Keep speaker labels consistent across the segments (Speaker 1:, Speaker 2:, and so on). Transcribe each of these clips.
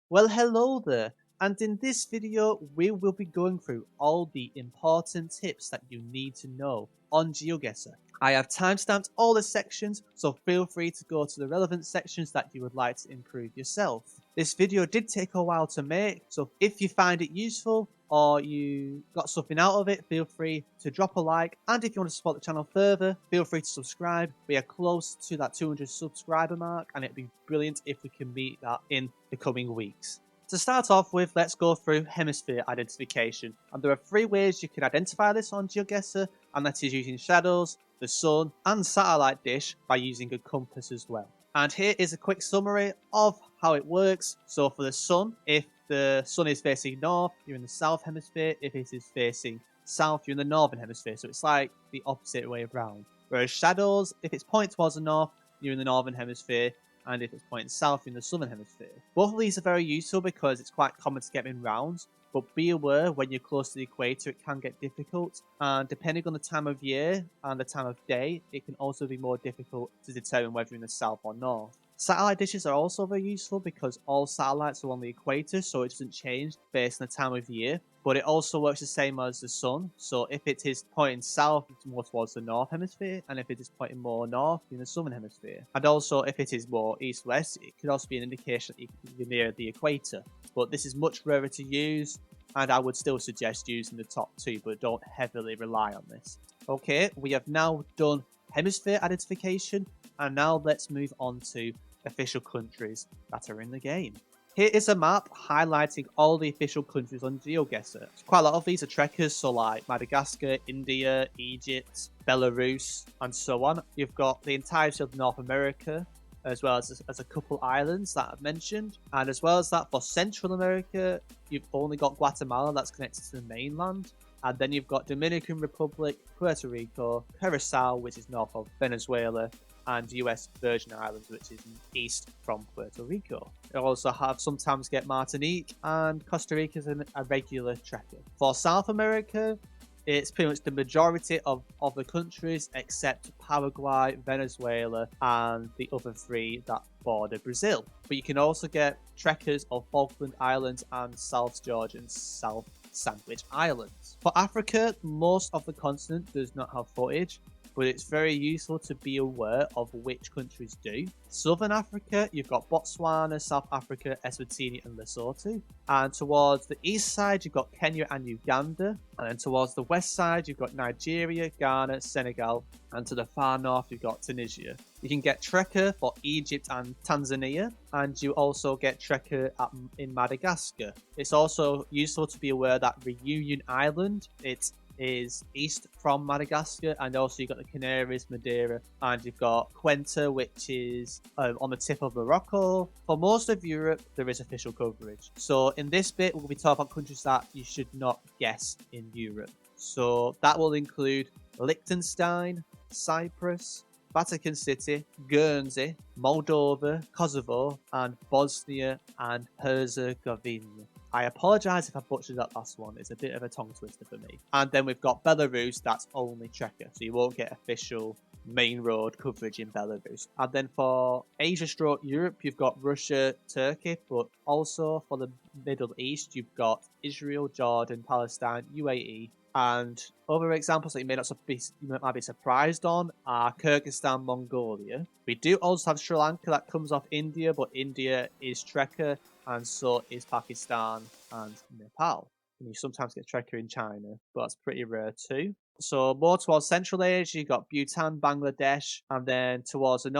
Speaker 1: Well, hello there, and in this video we will be going through all the important tips that you need to know on GeoGuessr. I have timestamped all the sections, so feel free to go to the relevant sections that you would like to improve yourself. This video did take a while to make, so if you find it useful or you got something out of it, feel free to drop a like, and if you want to support the channel further, feel free to subscribe. We are close to that 200 subscriber mark, and it'd be brilliant if we can meet that in the coming weeks. To start off with, let's go through hemisphere identification, and there are 3 ways you can identify this on GeoGuessr, and that is using shadows, the sun, and satellite dish by using a compass as well. And here is a quick summary of how it works. So for the sun, if the sun is facing north, you're in the south hemisphere. If it is facing south, you're in the northern hemisphere. So it's like the opposite way around. Whereas shadows, if it's pointing towards the north, you're in the northern hemisphere. And if it's pointing south, you're in the southern hemisphere. Both of these are very useful because it's quite common to get them in rounds. But be aware, when you're close to the equator, it can get difficult. And depending on the time of year and the time of day, it can also be more difficult to determine whether you're in the south or north. Satellite dishes are also very useful because all satellites are on the equator, so it doesn't change based on the time of year. But it also works the same as the sun. So if it is pointing south, it's more towards the north hemisphere. And if it is pointing more north, you're in the southern hemisphere. And also, if it is more east-west, it could also be an indication that you're near the equator. But this is much rarer to use, and I would still suggest using the top 2, but don't heavily rely on this. Okay, we have now done hemisphere identification, and now let's move on to official countries that are in the game. Here is a map highlighting all the official countries on GeoGuessr. Quite a lot of these are trekkers, so like Madagascar, India, Egypt, Belarus, and so on. You've got the entirety of North America, as well as a couple islands that I've mentioned. And as well as that, for Central America, you've only got Guatemala that's connected to the mainland. And then you've got Dominican Republic, Puerto Rico, Curacao, which is north of Venezuela, and US Virgin Islands, which is east from Puerto Rico. You also sometimes get Martinique, and Costa Rica is a regular trekker. For South America, it's pretty much the majority of the countries except Paraguay, Venezuela, and the other 3 that border Brazil. But you can also get trekkers of Falkland Islands and South Georgia and South Sandwich Islands. For Africa, most of the continent does not have footage, but it's very useful to be aware of which countries do. Southern Africa, you've got Botswana, South Africa, Eswatini, and Lesotho. And towards the east side, you've got Kenya and Uganda. And then towards the west side, you've got Nigeria, Ghana, Senegal. And to the far north, you've got Tunisia. You can get trekker for Egypt and Tanzania. And you also get trekker in Madagascar. It's also useful to be aware that Reunion Island, it's is east from Madagascar, and also you've got the Canaries, Madeira, and you've got Quenta, which is on the tip of Morocco. For most of Europe, there is official coverage. So in this bit, we'll be talking about countries that you should not guess in Europe. So that will include Liechtenstein, Cyprus, Vatican City, Guernsey, Moldova, Kosovo, and Bosnia and Herzegovina. I apologise if I butchered that last one. It's a bit of a tongue twister for me. And then we've got Belarus, that's only trekker, so you won't get official main road coverage in Belarus. And then for Asia/Europe, you've got Russia, Turkey, but also for the Middle East, you've got Israel, Jordan, Palestine, UAE, and other examples that you might be surprised on are Kyrgyzstan, Mongolia. We do also have Sri Lanka that comes off India, but India is trekker, and so is Pakistan and Nepal. And you sometimes get trekker in China, but that's pretty rare too. So more towards Central Asia, you've got Bhutan, Bangladesh, and then towards the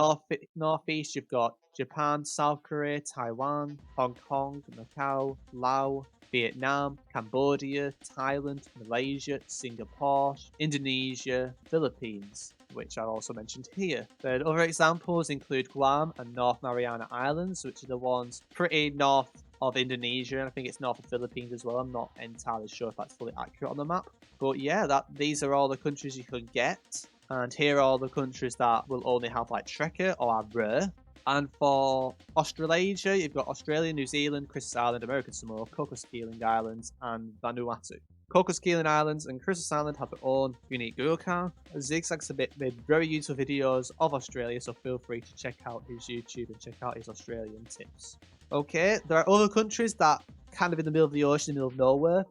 Speaker 1: northeast, you've got Japan, South Korea, Taiwan, Hong Kong, Macau, Laos, Vietnam, Cambodia, Thailand, Malaysia, Singapore, Indonesia, Philippines, which are also mentioned here. Then other examples include Guam and North Mariana Islands, which are the ones pretty north of Indonesia, and I think it's north of Philippines as well. I'm not entirely sure if that's fully accurate on the map. But yeah, these are all the countries you could get. And here are all the countries that will only have like trekker or are rare. And for Australasia, you've got Australia, New Zealand, Christmas Island, American Samoa, Cocos-Keeling Islands, and Vanuatu. Cocos-Keeling Islands and Christmas Island have their own unique Google car. Zigzag's made very useful videos of Australia, so feel free to check out his YouTube and check out his Australian tips. Okay, there are other countries that kind of in the middle of the ocean, in the middle of nowhere,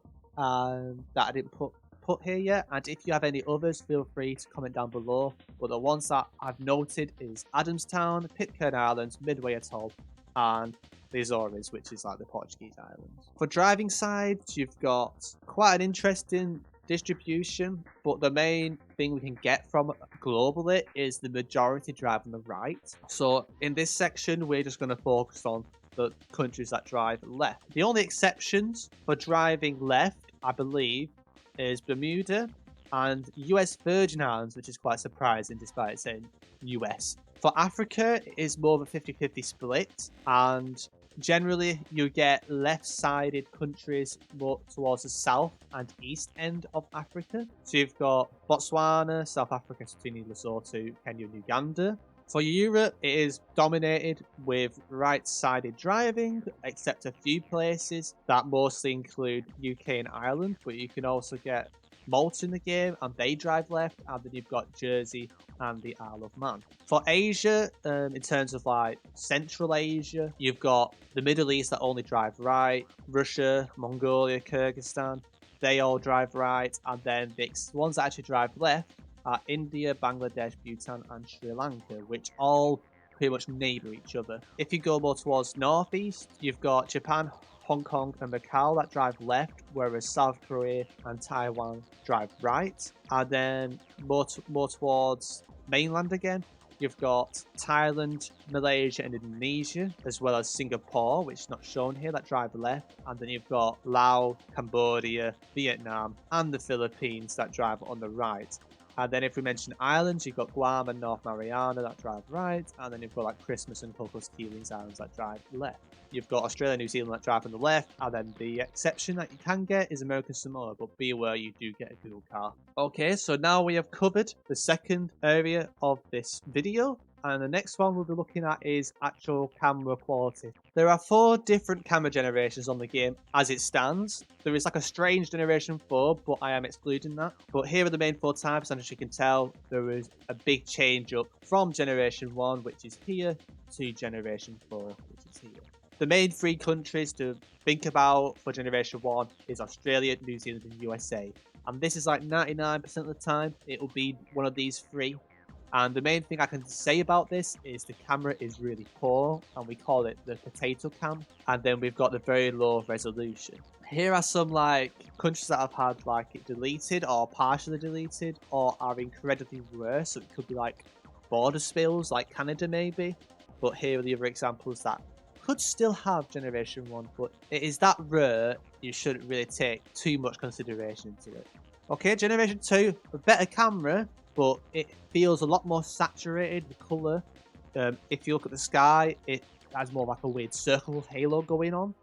Speaker 1: that I didn't put here yet. And if you have any others, feel free to comment down below. But the ones that I've noted is Adamstown, Pitcairn Islands, Midway Atoll, and the Azores, which is like the Portuguese islands. For driving sides, you've got quite an interesting distribution, but the main thing we can get from globally is the majority drive on the right. So in this section, we're just going to focus on the countries that drive left. The only exceptions for driving left, I believe, is Bermuda and US Virgin Islands, which is quite surprising despite it saying US. For Africa, it is more of a 50-50 split, and generally you get left-sided countries more towards the south and east end of Africa. So you've got Botswana, South Africa, Eswatini, Lesotho, Kenya, and Uganda. For Europe, it is dominated with right-sided driving, except a few places that mostly include UK and Ireland, but you can also get Malta in the game, and they drive left, and then you've got Jersey and the Isle of Man. For Asia, in terms of like Central Asia, you've got the Middle East that only drive right, Russia, Mongolia, Kyrgyzstan, they all drive right, and then the ones that actually drive left are India, Bangladesh, Bhutan, and Sri Lanka, which all pretty much neighbour each other. If you go more towards northeast, you've got Japan, Hong Kong, and Macau that drive left, whereas South Korea and Taiwan drive right. And then more towards mainland again, you've got Thailand, Malaysia, and Indonesia, as well as Singapore, which is not shown here, that drive left. And then you've got Laos, Cambodia, Vietnam, and the Philippines that drive on the right. And then if we mention islands, you've got Guam and North Mariana that drive right. And then you've got like Christmas and Cocos Keeling Islands that drive left. You've got Australia and New Zealand that drive on the left. And then the exception that you can get is American Samoa, but be aware you do get a Google car. Okay, so now we have covered the second area of this video. And the next one we'll be looking at is actual camera quality. There are 4 different camera generations on the game as it stands. There is like a strange generation 4, but I am excluding that. But here are the main 4 types, and as you can tell, there is a big change up from generation 1, which is here, to generation 4, which is here. The main 3 countries to think about for generation 1 is Australia, New Zealand, and USA. And this is like 99% of the time, it will be one of these 3. And the main thing I can say about this is the camera is really poor, and we call it the potato cam. And then we've got the very low resolution. Here are some like countries that have had like it deleted or partially deleted or are incredibly rare. So it could be like border spills, like Canada maybe. But here are the other examples that could still have generation 1, but it is that rare you shouldn't really take too much consideration into it. Okay, generation 2, a better camera, but it feels a lot more saturated, the colour. If you look at the sky, it has more like a weird circle halo going on,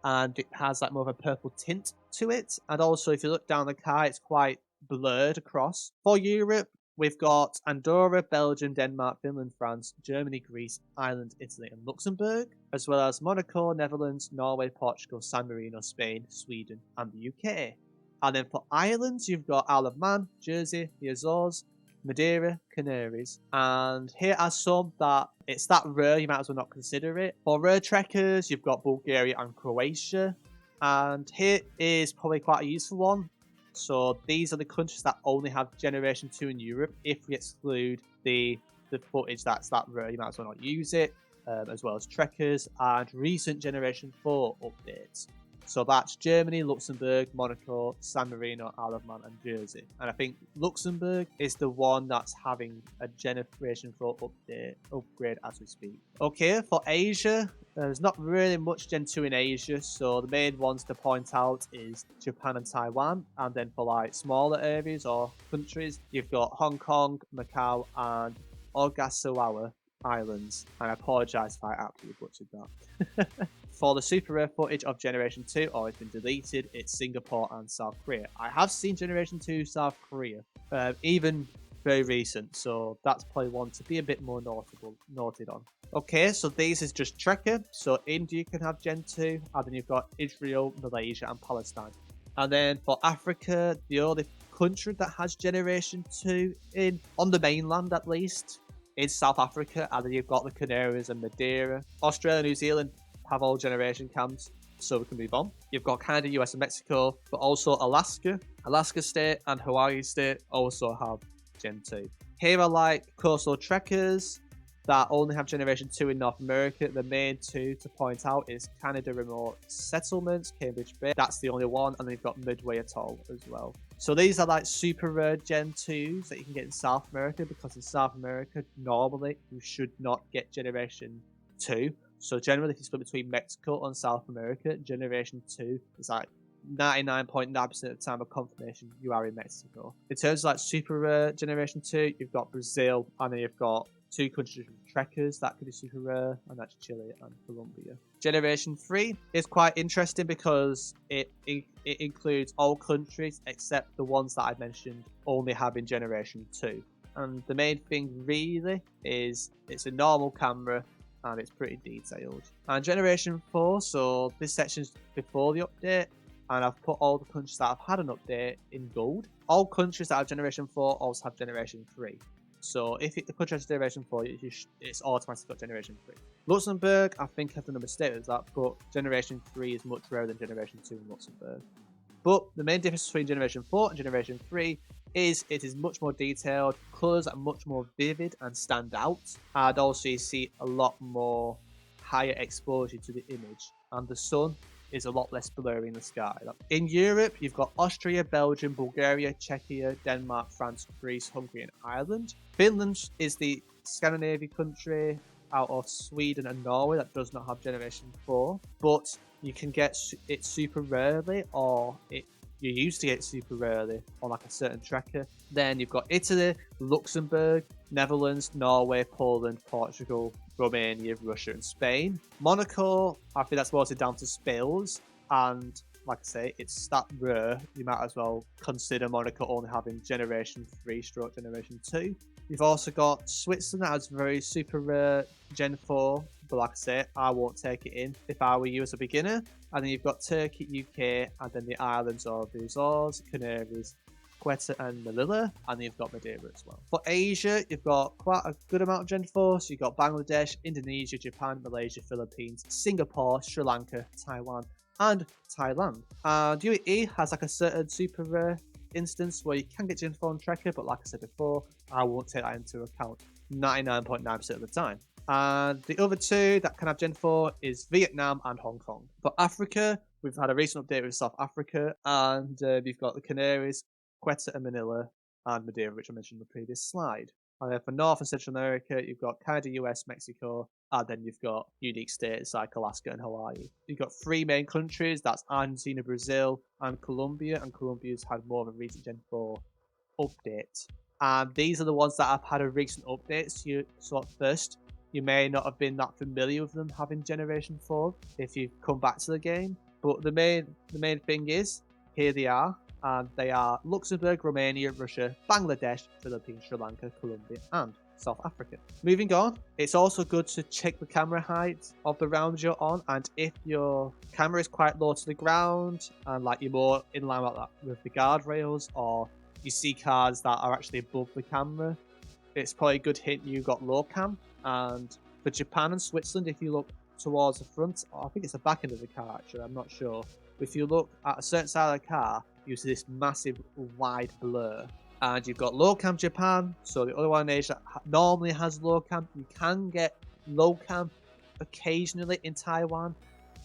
Speaker 1: and it has like more of a purple tint to it. And also, if you look down the car, it's quite blurred across. For Europe, we've got Andorra, Belgium, Denmark, Finland, France, Germany, Greece, Ireland, Italy, and Luxembourg, as well as Monaco, Netherlands, Norway, Portugal, San Marino, Spain, Sweden, and the UK. And then for islands, you've got Isle of Man, Jersey, the Azores, Madeira, Canaries, and here are some that it's that rare you might as well not consider it. For rare trekkers, you've got Bulgaria and Croatia, and here is probably quite a useful one. So these are the countries that only have generation 2 in Europe. If we exclude the footage that's that rare, you might as well not use it, as well as trekkers and recent generation 4 updates. So that's Germany, Luxembourg, Monaco, San Marino, Isle of Man, and Jersey. And I think Luxembourg is the one that's having a Generation 4 upgrade as we speak. Okay, for Asia, there's not really much Gen 2 in Asia, so the main ones to point out is Japan and Taiwan. And then for like smaller areas or countries, you've got Hong Kong, Macau, and Ogasawara Islands. And I apologise if I absolutely butchered that. For the super rare footage of Generation 2, or it's been deleted, it's Singapore and South Korea. I have seen Generation 2 South Korea, even very recent, so that's probably one to be a bit more noted on. Okay, so this is just Trekker. So India can have Gen 2, and then you've got Israel, Malaysia, and Palestine. And then for Africa, the only country that has Generation 2 on the mainland at least is South Africa, and then you've got the Canaries and Madeira. Australia, New Zealand have all generation cams, so we can move on. You've got Canada, US, and Mexico, but also Alaska. Alaska State and Hawaii State also have Gen 2. Here are like coastal trekkers that only have Generation 2 in North America. The main two to point out is Canada Remote Settlements, Cambridge Bay. That's the only one. And then you've got Midway Atoll as well. So these are like super rare Gen 2s that you can get in South America, because in South America, normally you should not get Generation 2. So generally, if you split between Mexico and South America, Generation 2 is like 99.9% of the time of confirmation you are in Mexico. In terms of like super rare Generation 2, you've got Brazil, and then you've got 2 countries with trekkers that could be super rare, and that's Chile and Colombia. Generation 3 is quite interesting because it includes all countries except the ones that I mentioned only having Generation 2. And the main thing really is it's a normal camera and it's pretty detailed. And Generation 4, so this section's before the update, and I've put all the countries that have had an update in gold. All countries that have Generation 4 also have Generation 3. So if the country has Generation 4, it's automatically got Generation 3. Luxembourg, I think I've done a mistake with that, but Generation 3 is much rarer than Generation 2 in Luxembourg. But the main difference between Generation 4 and Generation 3 is it is much more detailed, colours are much more vivid and stand out, and also you see a lot more higher exposure to the image, and the sun is a lot less blurry in the sky. In Europe, you've got Austria, Belgium, Bulgaria, Czechia, Denmark, France, Greece, Hungary, and Ireland. Finland is the Scandinavian country out of Sweden and Norway that does not have Generation 4, but you can get it super rarely, or you used to get super rarely on like a certain tracker. Then you've got Italy, Luxembourg, Netherlands, Norway, Poland, Portugal, Romania, Russia, and Spain. Monaco, I think that's mostly down to spills, and like I say, it's that rare, you might as well consider Monaco only having Generation 3 stroke Generation 2. You've also got Switzerland that has very super rare Gen 4, but like I say, I won't take it in if I were you as a beginner. And then you've got Turkey, UK, and then the islands of the Azores, Canaries, Quetta, and Melilla, and then you've got Madeira as well. For Asia, you've got quite a good amount of Gen 4, so you've got Bangladesh, Indonesia, Japan, Malaysia, Philippines, Singapore, Sri Lanka, Taiwan, and Thailand. And UAE has like a certain super rare instance where you can get Gen 4 on tracker, but like I said before, I won't take that into account 99.9% of the time. And the other two that can have Gen 4 is Vietnam and Hong Kong. For Africa, we've had a recent update with South Africa, and we've got the Canaries, Quetta and Manila, and Madeira, which I mentioned in the previous slide. And then for North and Central America, you've got Canada, US, Mexico, and then you've got unique states like Alaska and Hawaii. You've got 3 main countries, that's Argentina, Brazil, and Colombia, and Colombia's had more of a recent Gen 4 update. And these are the ones that have had a recent update, so at first, you may not have been that familiar with them having Generation 4 if you've come back to the game. But the main thing is, here they are, and they are Luxembourg, Romania, Russia, Bangladesh, Philippines, Sri Lanka, Colombia, and South Africa. Moving on, it's also good to check the camera height of the round you're on, and if your camera is quite low to the ground, and like you're more in line like that with the guardrails, or you see cars that are actually above the camera, it's probably a good hint you got low cam. And for Japan and Switzerland, if you look towards the front, or I think it's the back end of the car actually, I'm not sure. But if you look at a certain side of the car, you see this massive wide blur. And you've got low cam Japan, so the other one in Asia normally has low cam. You can get low cam occasionally in Taiwan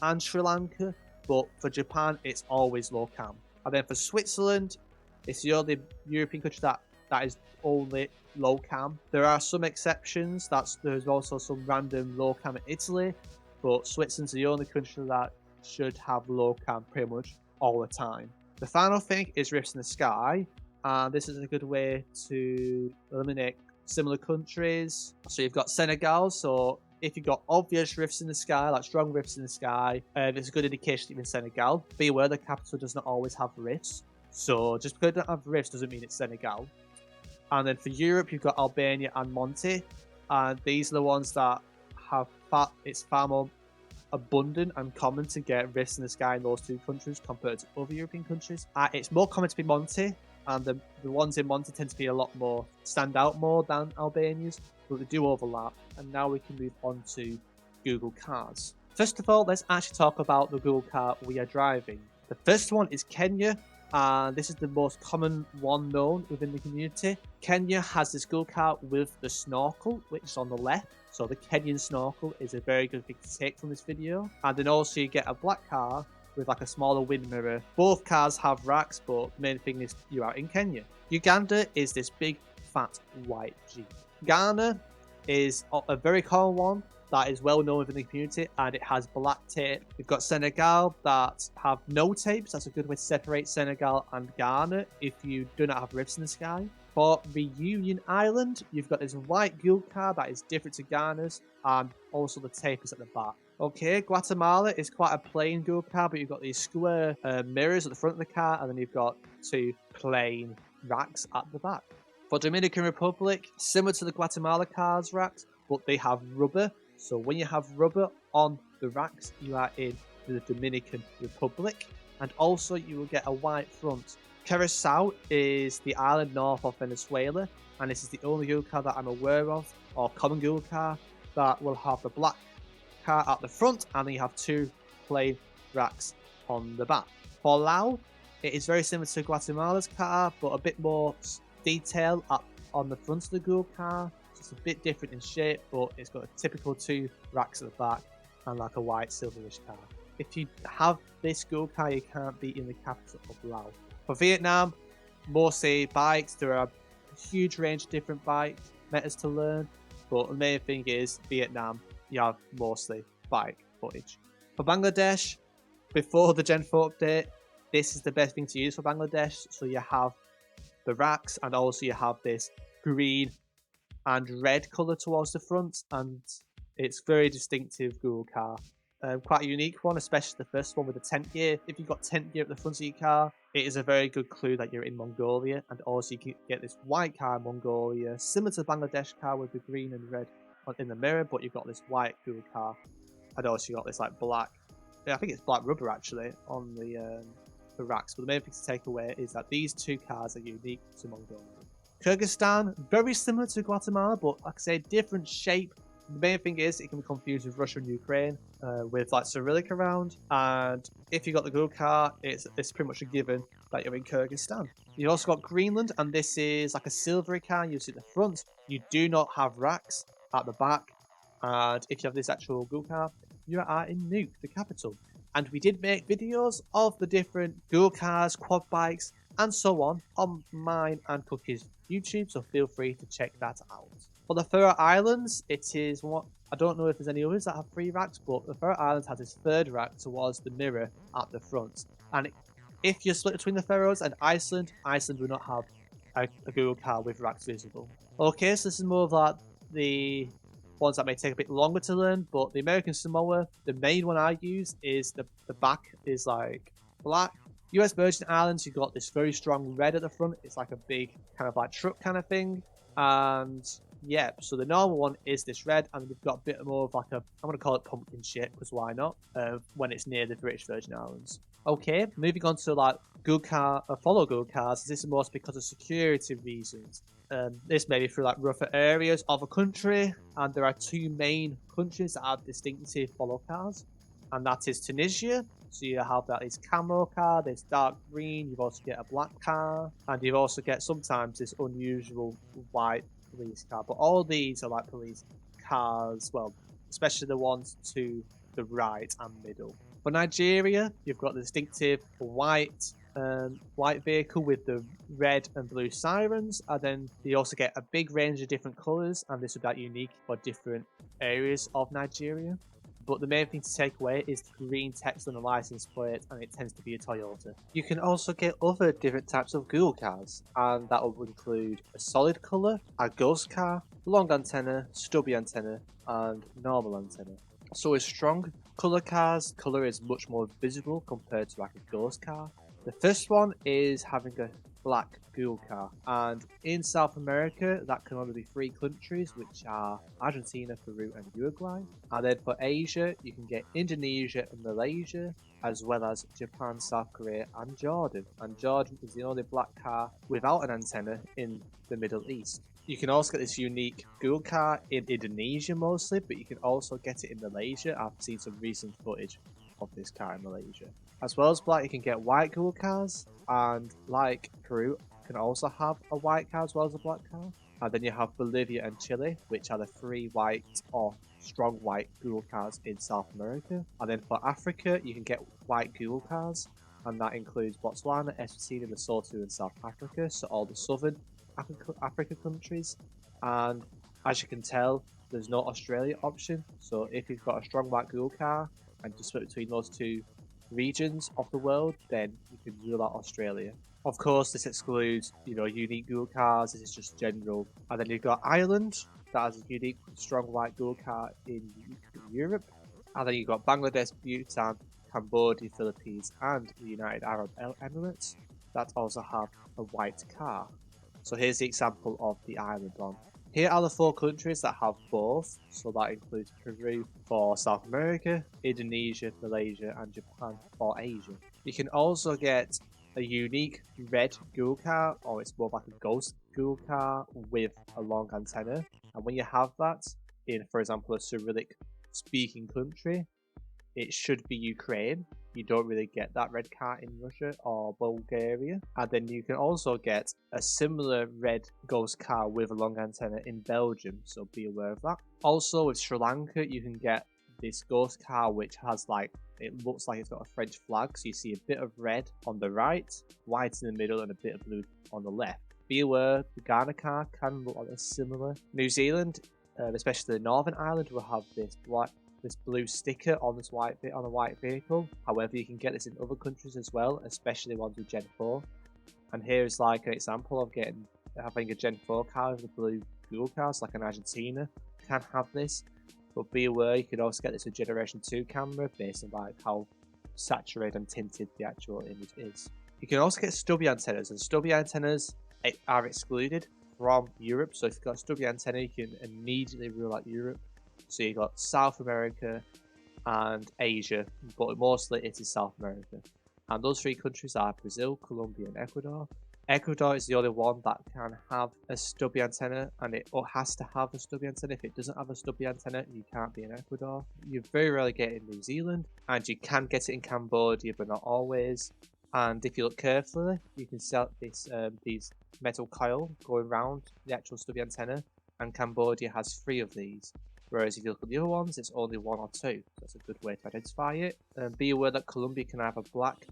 Speaker 1: and Sri Lanka, but for Japan, it's always low cam. And then for Switzerland, it's the only European country that is only low cam. There are some exceptions. There's also some random low cam in Italy, but Switzerland's the only country that should have low cam pretty much all the time. The final thing is rifts in the sky, and this is a good way to eliminate similar countries. So you've got Senegal, so if you've got obvious rifts in the sky, like strong rifts in the sky, it's a good indication that you're in Senegal. Be aware the capital does not always have rifts, so just because it doesn't have rifts doesn't mean it's Senegal. And then for Europe, you've got Albania and Monte, and these are the ones that have it's far more abundant and common to get rifts in the sky in those 2 countries compared to other European countries. It's more common to be Monte, and the ones in Monte tend to be a lot more, stand out more than Albania's, but they do overlap. And now we can move on to Google Cars. First of all, let's actually talk about the Google car we are driving. The first one is Kenya, and this is the most common one known within the community. Kenya has this Google car with the snorkel, which is on the left. So the Kenyan snorkel is a very good thing to take from this video. And then also you get a black car with like a smaller wind mirror. Both cars have racks, but the main thing is you are in Kenya. Uganda is this big, fat, white Jeep. Ghana is a very common one that is well known within the community, and it has black tape. You've got Senegal that have no tapes. That's a good way to separate Senegal and Ghana if you do not have rivers in the sky. For Reunion Island, you've got this white Google car that is different to Ghana's, and also the tape is at the back. Okay, Guatemala is quite a plain Google car, but you've got these square mirrors at the front of the car, and then you've got two plain racks at the back. For Dominican Republic, similar to the Guatemala cars racks, but they have rubber. So when you have rubber on the racks, you are in the Dominican Republic, and also you will get a white front. Curacao is the island north of Venezuela, and this is the only Google car that I'm aware of, or common Google car, that will have the black car at the front, and then you have two plain racks on the back. For Laos, it is very similar to Guatemala's car, but a bit more detail up on the front of the Google car. It's a bit different in shape, but it's got a typical two racks at the back and like a white silverish car. If you have this Google car, you can't be in the capital of Laos. For Vietnam, mostly bikes. There are a huge range of different bike metas to learn, but the main thing is Vietnam, you have mostly bike footage. For Bangladesh, before the Gen 4 update, this is the best thing to use for Bangladesh. So you have the racks, and also you have this green and red colour towards the front, and it's very distinctive Google car. Quite a unique one, especially the first one with the tent gear. If you've got tent gear at the front of your car, it is a very good clue that you're in Mongolia. And also you can get this white car in Mongolia, similar to the Bangladesh car with the green and red in the mirror, but you've got this white Google car. And also you got this like black, I think it's black rubber actually, on the racks. But the main thing to take away is that these two cars are unique to Mongolia. Kyrgyzstan, very similar to Guatemala, but like I say, different shape. The main thing is it can be confused with Russia and Ukraine with like Cyrillic around. And if you got the Google car, it's pretty much a given that you're in Kyrgyzstan. You also got Greenland, and this is like a silvery car. You see at the front. You do not have racks at the back. And if you have this actual Google car, you are in Nuuk, the capital. And we did make videos of the different Google cars, quad bikes, and so on mine and Cookie's YouTube, so feel free to check that out. For the Faroe Islands, it is what I don't know if there's any others that have 3 racks, but the Faroe Islands has this third rack towards the mirror at the front. And if you're split between the Faroes and Iceland, Iceland will not have a Google car with racks visible. Okay, so this is more of like the ones that may take a bit longer to learn, but the American Samoa, the main one I use is the back is like black. US Virgin Islands, you've got this very strong red at the front. It's like a big kind of like truck kind of thing. And yeah, so the normal one is this red, and we've got a bit more of like I'm going to call it pumpkin shape, because why not, when it's near the British Virgin Islands. Okay, moving on to like Google car, follow Google cars. This is mostly because of security reasons. This may be through like rougher areas of a country, and there are 2 main countries that have distinctive follow cars, and that is Tunisia. So you have that is camo car, this dark green, you've also get a black car, and you also get sometimes this unusual white police car. But all these are like police cars, well, especially the ones to the right and middle. For Nigeria, you've got the distinctive white vehicle with the red and blue sirens, and then you also get a big range of different colours, and this will be unique for different areas of Nigeria. But the main thing to take away is the green text on the license plate, and it tends to be a Toyota. You can also get other different types of Google cars, and that will include a solid colour, a ghost car, long antenna, stubby antenna, and normal antenna. So with strong colour cars, colour is much more visible compared to like a ghost car. The first one is having a black Google car, and in South America that can only be 3 countries, which are Argentina, Peru and Uruguay. And then for Asia you can get Indonesia and Malaysia, as well as Japan, South Korea and Jordan. And Jordan is the only black car without an antenna in the Middle East. You can also get this unique Google car in Indonesia mostly, but you can also get it in Malaysia. I've seen some recent footage of this car in Malaysia. As well as black, you can get white Google cars, and like Peru can also have a white car as well as a black car. And then you have Bolivia and Chile, which are the 3 white or strong white Google cars in South America. And then for Africa, you can get white Google cars, and that includes Botswana, Eswatini, Lesotho, and South Africa, so all the southern Africa countries. And as you can tell, there's no Australia option, so if you've got a strong white Google car and you split between those 2 regions of the world, then you can rule out Australia. Of course, this excludes, unique Google cars. This is just general. And then you've got Ireland, that has a unique, strong white Google car in Europe. And then you've got Bangladesh, Bhutan, Cambodia, Philippines, and the United Arab Emirates that also have a white car. So here's the example of the island one. Here are the 4 countries that have both, so that includes Peru for South America, Indonesia, Malaysia, and Japan for Asia. You can also get a unique red Google car, or it's more like a ghost Google car with a long antenna. And when you have that in, for example, a Cyrillic speaking country, it should be Ukraine. You don't really get that red car in Russia or Bulgaria. And then you can also get a similar red ghost car with a long antenna in Belgium, so be aware of that. Also with Sri Lanka, you can get this ghost car which has it looks like it's got a French flag, so you see a bit of red on the right, white in the middle, and a bit of blue on the left. Be aware, the Ghana car can look like a similar. New Zealand, especially the Northern Ireland, will have this blue sticker on this white bit on a white vehicle. However, you can get this in other countries as well, especially ones with Gen 4. And here is like an example of having a Gen 4 car with a blue Google car, so like an Argentina can have this. But be aware, you can also get this with Generation 2 camera based on how saturated and tinted the actual image is. You can also get stubby antennas, and stubby antennas are excluded from Europe. So if you've got a stubby antenna, you can immediately rule out Europe. So you've got South America and Asia, but mostly it is South America. And those 3 countries are Brazil, Colombia, and Ecuador. Ecuador is the only one that can have a stubby antenna, and it has to have a stubby antenna. If it doesn't have a stubby antenna, you can't be in Ecuador. You very rarely get it in New Zealand, and you can get it in Cambodia, but not always. And if you look carefully, you can see these metal coil going around the actual stubby antenna, and Cambodia has 3 of these. Whereas if you look at the other ones, it's only 1 or 2. So that's a good way to identify it. Be aware that Colombia can have a black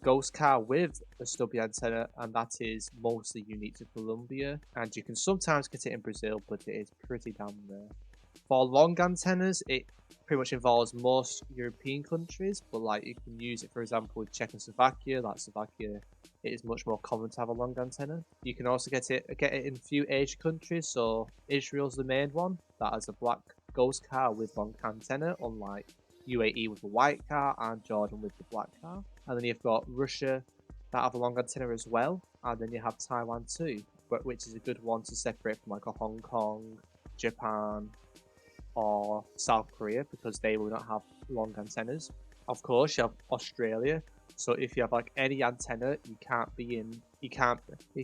Speaker 1: ghost car with a stubby antenna, and that is mostly unique to Colombia. And you can sometimes get it in Brazil, but it is pretty damn rare. For long antennas, it pretty much involves most European countries, but you can use it, for example, with Czechoslovakia. Slovakia, it is much more common to have a long antenna. You can also get it in a few Asian countries. So Israel's the main one that has a black ghost car with long antenna, unlike UAE with a white car and Jordan with the black car. And then you've got Russia that have a long antenna as well, and then you have Taiwan too, which is a good one to separate from a Hong Kong, Japan, or South Korea, because they will not have long antennas. Of course, you have Australia. So if you have any antenna, if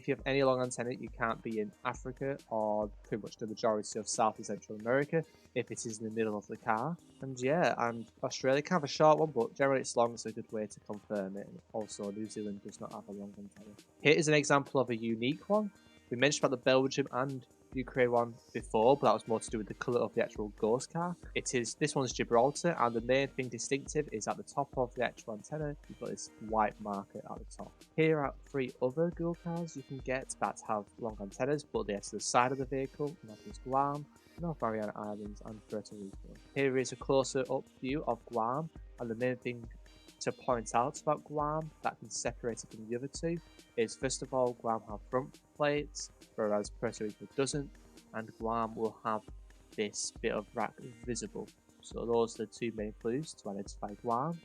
Speaker 1: you have any long antenna, you can't be in Africa or pretty much the majority of South and Central America if it is in the middle of the car. And and Australia can have a short one, but generally it's long, so a good way to confirm it. And also, New Zealand does not have a long antenna. Here is an example of a unique one. We mentioned about the Belgium and Ukraine one before, but that was more to do with the colour of the actual ghost car. This one's Gibraltar, and the main thing distinctive is at the top of the actual antenna, you've got this white marker at the top. Here are 3 other Google cars you can get that have long antennas, but they're to the side of the vehicle, and that is Guam, North Mariana Islands, and Puerto Rico. Here is a closer up view of Guam, and the main thing to point out about Guam that can separate it from the other 2 is, first of all, Guam have front plates, whereas Puerto Rico doesn't, and Guam will have this bit of rack visible. So those are the 2 main clues to identify Guam,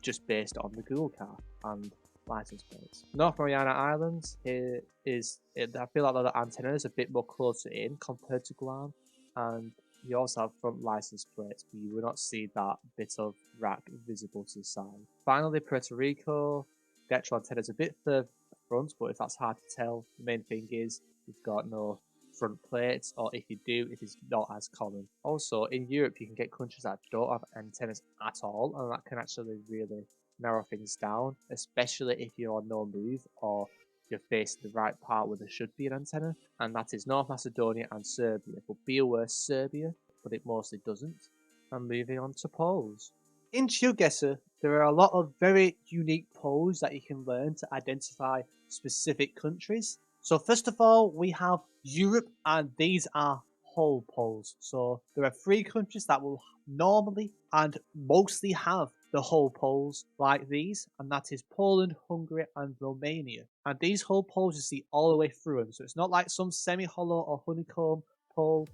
Speaker 1: just based on the Google car and license plates. North Mariana Islands, I feel like the antenna is a bit more closer in compared to Guam, and you also have front license plates, but you will not see that bit of rack visible to the side. Finally, Puerto Rico, the actual antenna is a bit further front, but if that's hard to tell, the main thing is you've got no front plates, or if you do, it is not as common. Also, in Europe, you can get countries that don't have antennas at all, and that can actually really narrow things down, especially if you're on no move or you're facing the right part where there should be an antenna, and that is North Macedonia and Serbia. But be aware, Serbia, but it mostly doesn't. And moving on to poles. In GeoGuessr, there are a lot of very unique poles that you can learn to identify specific countries. So first of all, we have Europe, and these are whole poles. So there are 3 countries that will normally and mostly have the whole poles like these, and that is Poland, Hungary, and Romania. And these whole poles you see all the way through them. So it's not like some semi-hollow or honeycomb pole.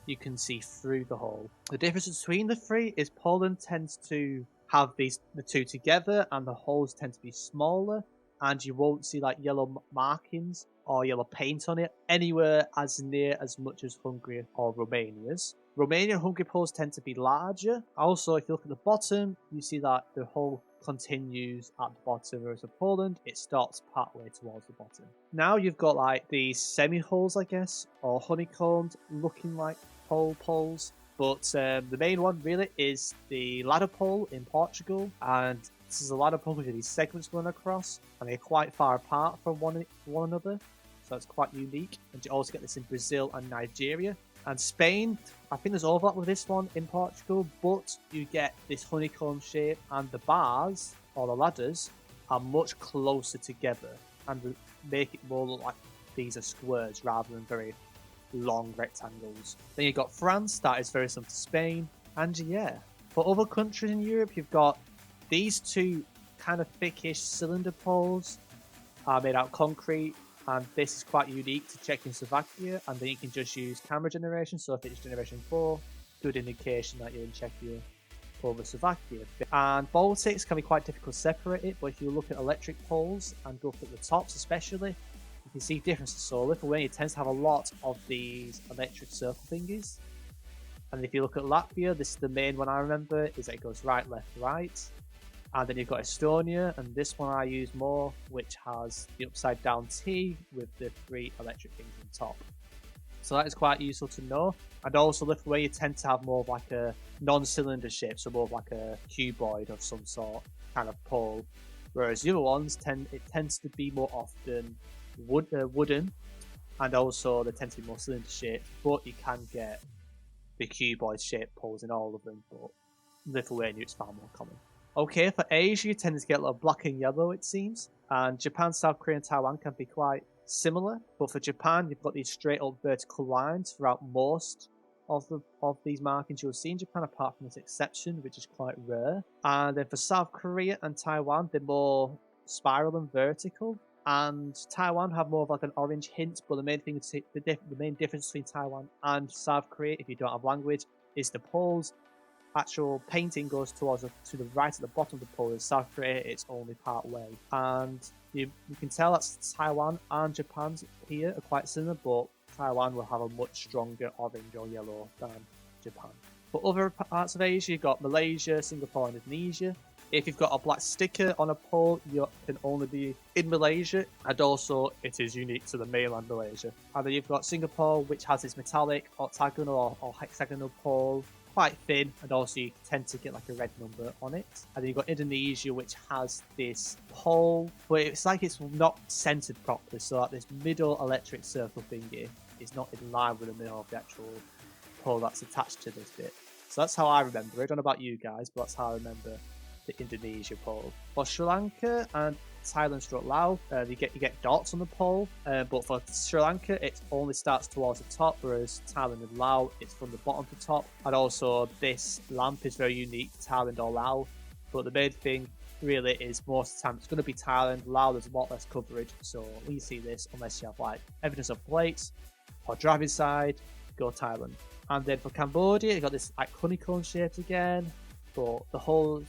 Speaker 1: You can see through the hole. The difference between the 3 is Poland tends to have the 2 together, and the holes tend to be smaller, and you won't see like yellow markings or yellow paint on it anywhere as near as much as Hungary or Romania's. Romania and Hungary poles tend to be larger. Also, if you look at the bottom, you see that the hole continues at the bottom, whereas in Poland, it stops partway towards the bottom. Now you've got like these semi-holes, I guess, or honeycombed looking like poles. But the main one really is the ladder pole in Portugal, and this is a ladder pole with these segments going across, and they're quite far apart from one another, so it's quite unique. And you also get this in Brazil and Nigeria. And Spain, I think there's overlap with this one in Portugal, but you get this honeycomb shape, and the bars, or the ladders, are much closer together and make it more look like these are squares rather than very long rectangles. Then you've got France, that is very similar to Spain, and yeah. For other countries in Europe, you've got these 2 kind of thickish cylinder poles made out of concrete, and this is quite unique to check in Slovakia, and then you can just use camera generation, so if it's generation 4, good indication that you're in Czechia over Slovakia. And Baltics can be quite difficult to separate it, but if you look at electric poles and go for the tops especially, you can see differences. So Lithuania tends to have a lot of these electric circle thingies. And if you look at Latvia, this is the main one I remember, is that it goes right, left, right. And then you've got Estonia, and this one I use more, which has the upside down T with the 3 electric things on top. So that is quite useful to know. And also Lithuania tend to have more of like a non-cylinder shape, so more of like a cuboid of some sort kind of pole. Whereas the other ones tends to be more often wooden, and also they tend to be more cylinder shaped, but you can get the cuboid shaped poles in all of them, but Lithuania it's far more common. Okay, for Asia, you tend to get a lot of black and yellow, it seems. And Japan, South Korea, and Taiwan can be quite similar. But for Japan, you've got these straight up vertical lines throughout most of these markings you'll see in Japan, apart from this exception, which is quite rare. And then for South Korea and Taiwan, they're more spiral and vertical. And Taiwan have more of like an orange hint, but the main thing, the main difference between Taiwan and South Korea, if you don't have language, is the poles. Actual painting goes to the right at the bottom of the pole. In South Korea, it's only part way. And you can tell that Taiwan and Japan here are quite similar, but Taiwan will have a much stronger orange or yellow than Japan. For other parts of Asia, you've got Malaysia, Singapore, and Indonesia. If you've got a black sticker on a pole, you can only be in Malaysia, and also it is unique to the mainland Malaysia. And then you've got Singapore, which has this metallic octagonal or hexagonal pole, quite thin, and also you tend to get like a red number on it. And then you've got Indonesia, which has this pole, but it's like it's not centered properly, so that this middle electric circle thingy is not in line with the middle of the actual pole that's attached to this bit. So that's how I remember it. I don't know about you guys, but that's how I remember the Indonesia pole. For Sri Lanka and Thailand/Laos, you get dots on the pole, but for Sri Lanka it only starts towards the top, whereas Thailand and Laos it's from the bottom to top. And also this lamp is very unique to Thailand or Laos, but the main thing really is most of the time it's going to be Thailand. Laos there's a lot less coverage, so when you see this, unless you have like evidence of plates or driving side, go Thailand. And then for Cambodia, you got this like honeycomb shape again, but the holes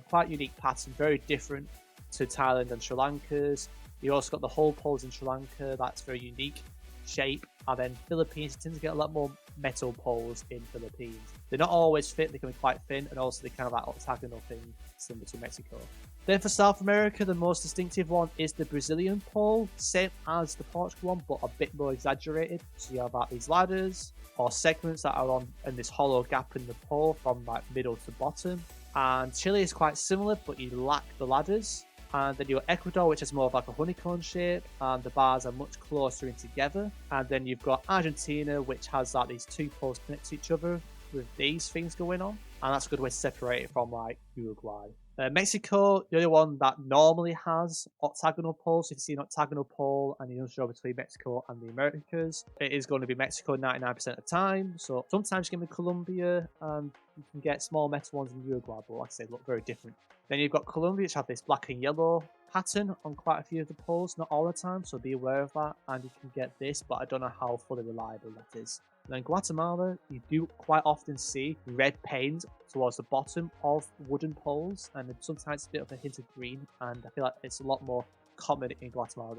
Speaker 1: quite unique pattern, very different to Thailand and Sri Lanka's. You also got the whole poles in Sri Lanka, that's very unique shape. And then Philippines, you tend to get a lot more metal poles in Philippines. They're not always fit, they can be quite thin, and also they kind of like octagonal thing similar to Mexico. Then for South America, the most distinctive one is the Brazilian pole, same as the Portugal one, but a bit more exaggerated. So you have like these ladders or segments that are on in this hollow gap in the pole from like middle to bottom. And Chile is quite similar, but you lack the ladders. And then you've got Ecuador, which is more of like a honeycomb shape, and the bars are much closer in together. And then you've got Argentina, which has like these two poles connect to each other with these things going on. And that's a good way to separate it from like Uruguay. Mexico, the only one that normally has octagonal poles. If you see an octagonal pole and you're unsure between Mexico and the Americas, it is going to be Mexico 99% of the time. So sometimes you can get Colombia and you can get small metal ones in Uruguay, but like I say, look very different. Then you've got Colombia, which have this black and yellow pattern on quite a few of the poles, not all the time, so be aware of that. And you can get this, but I don't know how fully reliable that is. And then Guatemala, you do quite often see red paint towards the bottom of wooden poles, and sometimes a bit of a hint of green, and I feel like it's a lot more common in Guatemala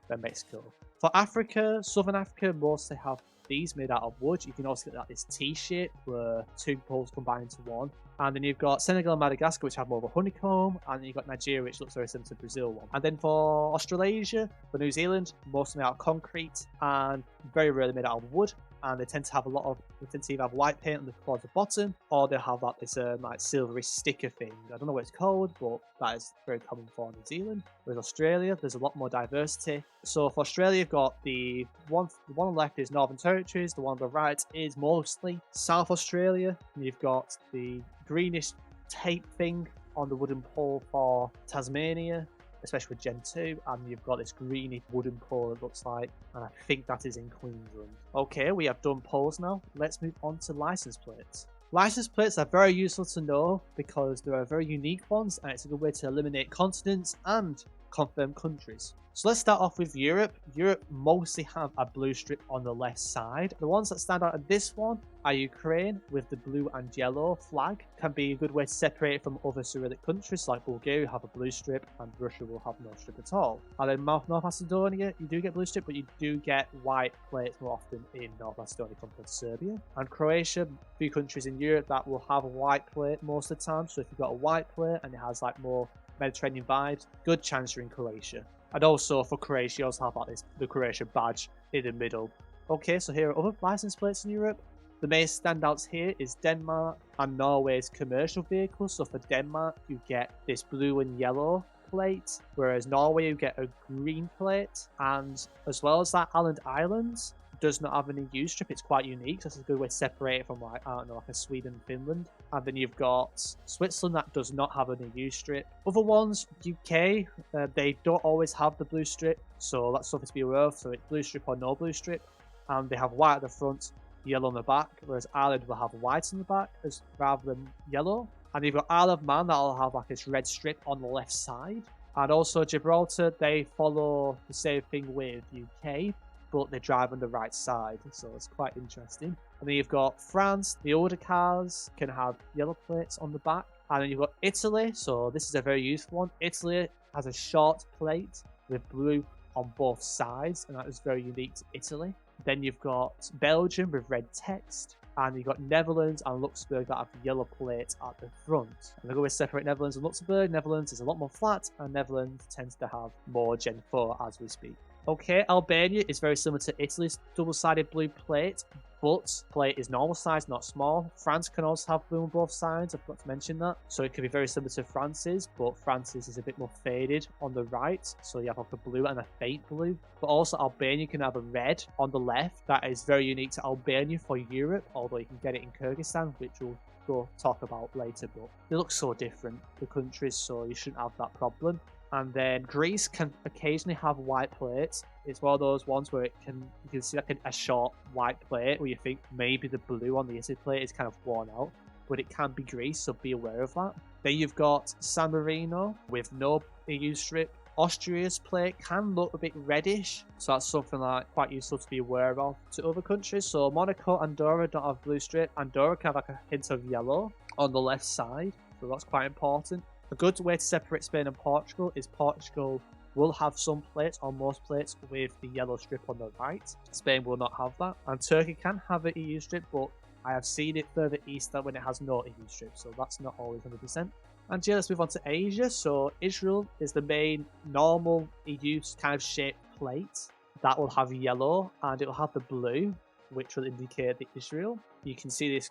Speaker 1: than Mexico. For Africa, Southern Africa mostly have these made out of wood. You can also get like this T-shape where two poles combine into one. And then you've got Senegal and Madagascar, which have more of a honeycomb, and then you've got Nigeria, which looks very similar to the Brazil one. And then for Australasia, for New Zealand, mostly made out of concrete and very rarely made out of wood. And they tend to have either have white paint on the towards the bottom, or they'll have like this like silvery sticker thing. I don't know what it's called, but that is very common for New Zealand. With Australia, there's a lot more diversity. So for Australia, you've got the one on the left is Northern Territories, the one on the right is mostly South Australia, and you've got the greenish tape thing on the wooden pole for Tasmania, especially with Gen 2, and you've got this greeny wooden pole it looks like, and I think that is in Queensland. Okay, we have done poles now. Let's move on to license plates. License plates are very useful to know because there are very unique ones, and it's a good way to eliminate continents and confirm countries. So let's start off with Europe. Europe mostly have a blue strip on the left side. The ones that stand out in this one are Ukraine with the blue and yellow flag. Can be a good way to separate it from other Cyrillic countries like Bulgaria have a blue strip and Russia will have no strip at all. And then North Macedonia, you do get blue strip, but you do get white plates more often in North Macedonia compared to Serbia. And Croatia, a few countries in Europe that will have a white plate most of the time. So if you've got a white plate and it has like more Mediterranean vibes, good chance you're in Croatia. And also for Croatia, you also have like the Croatia badge in the middle. Okay, so here are other license plates in Europe. The main standouts here is Denmark and Norway's commercial vehicles. So for Denmark, you get this blue and yellow plate, whereas Norway, you get a green plate. And as well as that, Islands does not have an EU strip. It's quite unique, so it's a good way to separate it from like, I don't know, like a Sweden and Finland. And then you've got Switzerland that does not have an EU strip. Other ones, UK, they don't always have the blue strip, so that's something to be aware of. So it's blue strip or no blue strip, and they have white at the front, yellow on the back, whereas Ireland will have white on the back rather than yellow. And you've got Isle of Man that'll have like this red strip on the left side. And also Gibraltar, they follow the same thing with UK, but they drive on the right side, so it's quite interesting. And then you've got France, the older cars can have yellow plates on the back. And then you've got Italy, so this is a very useful one. Italy has a short plate with blue on both sides, and that is very unique to Italy. Then you've got Belgium with red text, and you've got Netherlands and Luxembourg that have yellow plates at the front. And the way to separate Netherlands and Luxembourg, Netherlands is a lot more flat, and Netherlands tends to have more Gen 4 as we speak. Okay, Albania is very similar to Italy's double-sided blue plate, but plate is normal size, not small. France can also have blue on both sides, I forgot to mention that. So it can be very similar to France's, but France's is a bit more faded on the right. So you have like a blue and a faint blue. But also Albania can have a red on the left. That is very unique to Albania for Europe, although you can get it in Kyrgyzstan, which we'll go talk about later. But they look so different, the countries, so you shouldn't have that problem. And then Greece can occasionally have white plates. It's one of those ones where you can see like a short white plate where you think maybe the blue on the Italy plate is kind of worn out, but it can be Greece, so be aware of that. Then you've got San Marino with no EU strip. Austria's plate can look a bit reddish, so that's something like quite useful to be aware of to other countries. So Monaco, Andorra don't have blue strip. Andorra can have like a hint of yellow on the left side, so that's quite important. A good way to separate Spain and Portugal is Portugal will have some plates, or most plates, with the yellow strip on the right. Spain will not have that. And Turkey can have an EU strip, but I have seen it further east that when it has no EU strip, so that's not always 100%. And yeah, let's move on to Asia. So Israel is the main normal EU kind of shaped plate that will have yellow, and it will have the blue, which will indicate the Israel. You can see this,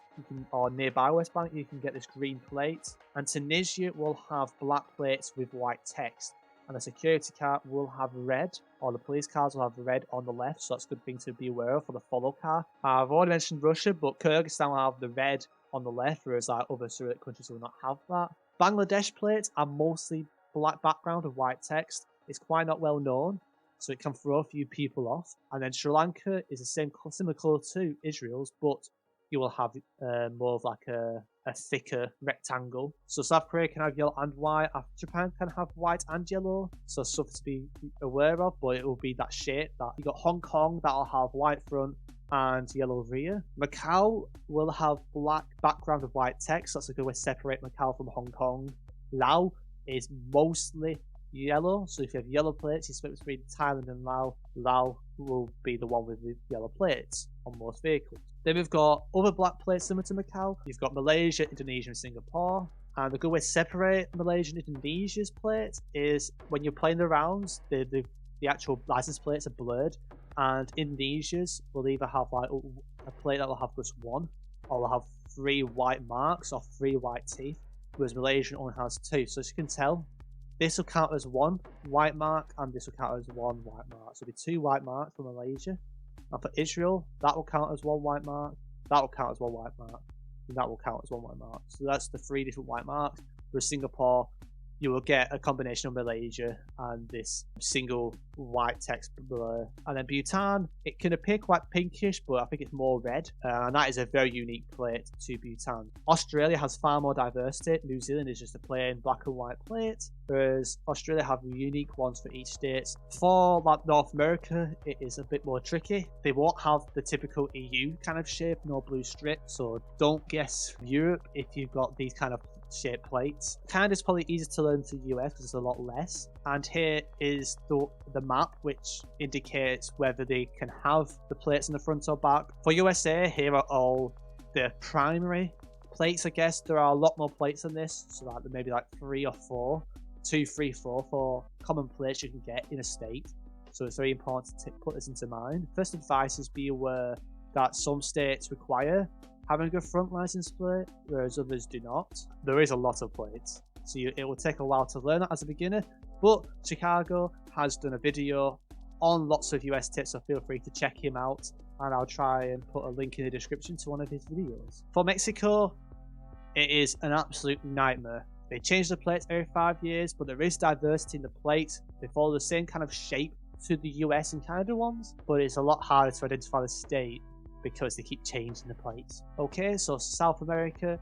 Speaker 1: or nearby West Bank, you can get this green plate. And Tunisia will have black plates with white text. And the security car will have red, or the police cars will have red on the left, so that's a good thing to be aware of for the follow car. I've already mentioned Russia, but Kyrgyzstan will have the red on the left, whereas other Cyrillic countries will not have that. Bangladesh plates are mostly black background with white text. It's quite not well known, so it can throw a few people off. And then Sri Lanka is the same, similar colour to Israel's, but you will have more of like a thicker rectangle. So South Korea can have yellow and white. Japan can have white and yellow. So something to be aware of, but it will be that shape. That you got Hong Kong that'll have white front and yellow rear. Macau will have black background with white text. That's a good way to separate Macau from Hong Kong. Laos is mostly yellow, so if you have yellow plates, you split between Thailand and Laos. Laos will be the one with the yellow plates on most vehicles. Then we've got other black plates similar to Macau. You've got Malaysia, Indonesia, and Singapore. And the good way to separate Malaysia and Indonesia's plates is when you're playing the rounds, the actual license plates are blurred, and Indonesia's will either have like a plate that will have just one, or will have 3 white marks or 3 white teeth, whereas Malaysia only has 2. So as you can tell, this will count as 1 white mark, and this will count as 1 white mark. So it'll be 2 white marks for Malaysia. And for Israel, that will count as 1 white mark, that will count as 1 white mark, and that will count as 1 white mark. So that's the 3 different white marks. Whereas Singapore, you will get a combination of Malaysia and this single white text blur. And then Bhutan, it can appear quite pinkish, but I think it's more red. And that is a very unique plate to Bhutan. Australia has far more diversity. New Zealand is just a plain black and white plate, whereas Australia have unique ones for each state. For like North America, it is a bit more tricky. They won't have the typical EU kind of shape, no blue strip. So don't guess Europe if you've got these kind of shaped plates. Canada's probably easier to learn to the US because it's a lot less. And here is the map, which indicates whether they can have the plates in the front or back. For USA, here are all the primary plates, I guess. There are a lot more plates than this, so like maybe like 3 or 4, 2, 3, 4 for common plates you can get in a state. So it's very important to put this into mind. First advice is be aware that some states require having a good front license plate, whereas others do not. There is a lot of plates, so it will take a while to learn that as a beginner, but Chicago has done a video on lots of US tips, so feel free to check him out, and I'll try and put a link in the description to one of his videos. For Mexico, it is an absolute nightmare. They change the plates every 5 years, but there is diversity in the plates. They follow the same kind of shape to the US and Canada ones, but it's a lot harder to identify the state because they keep changing the plates. Okay, so South America,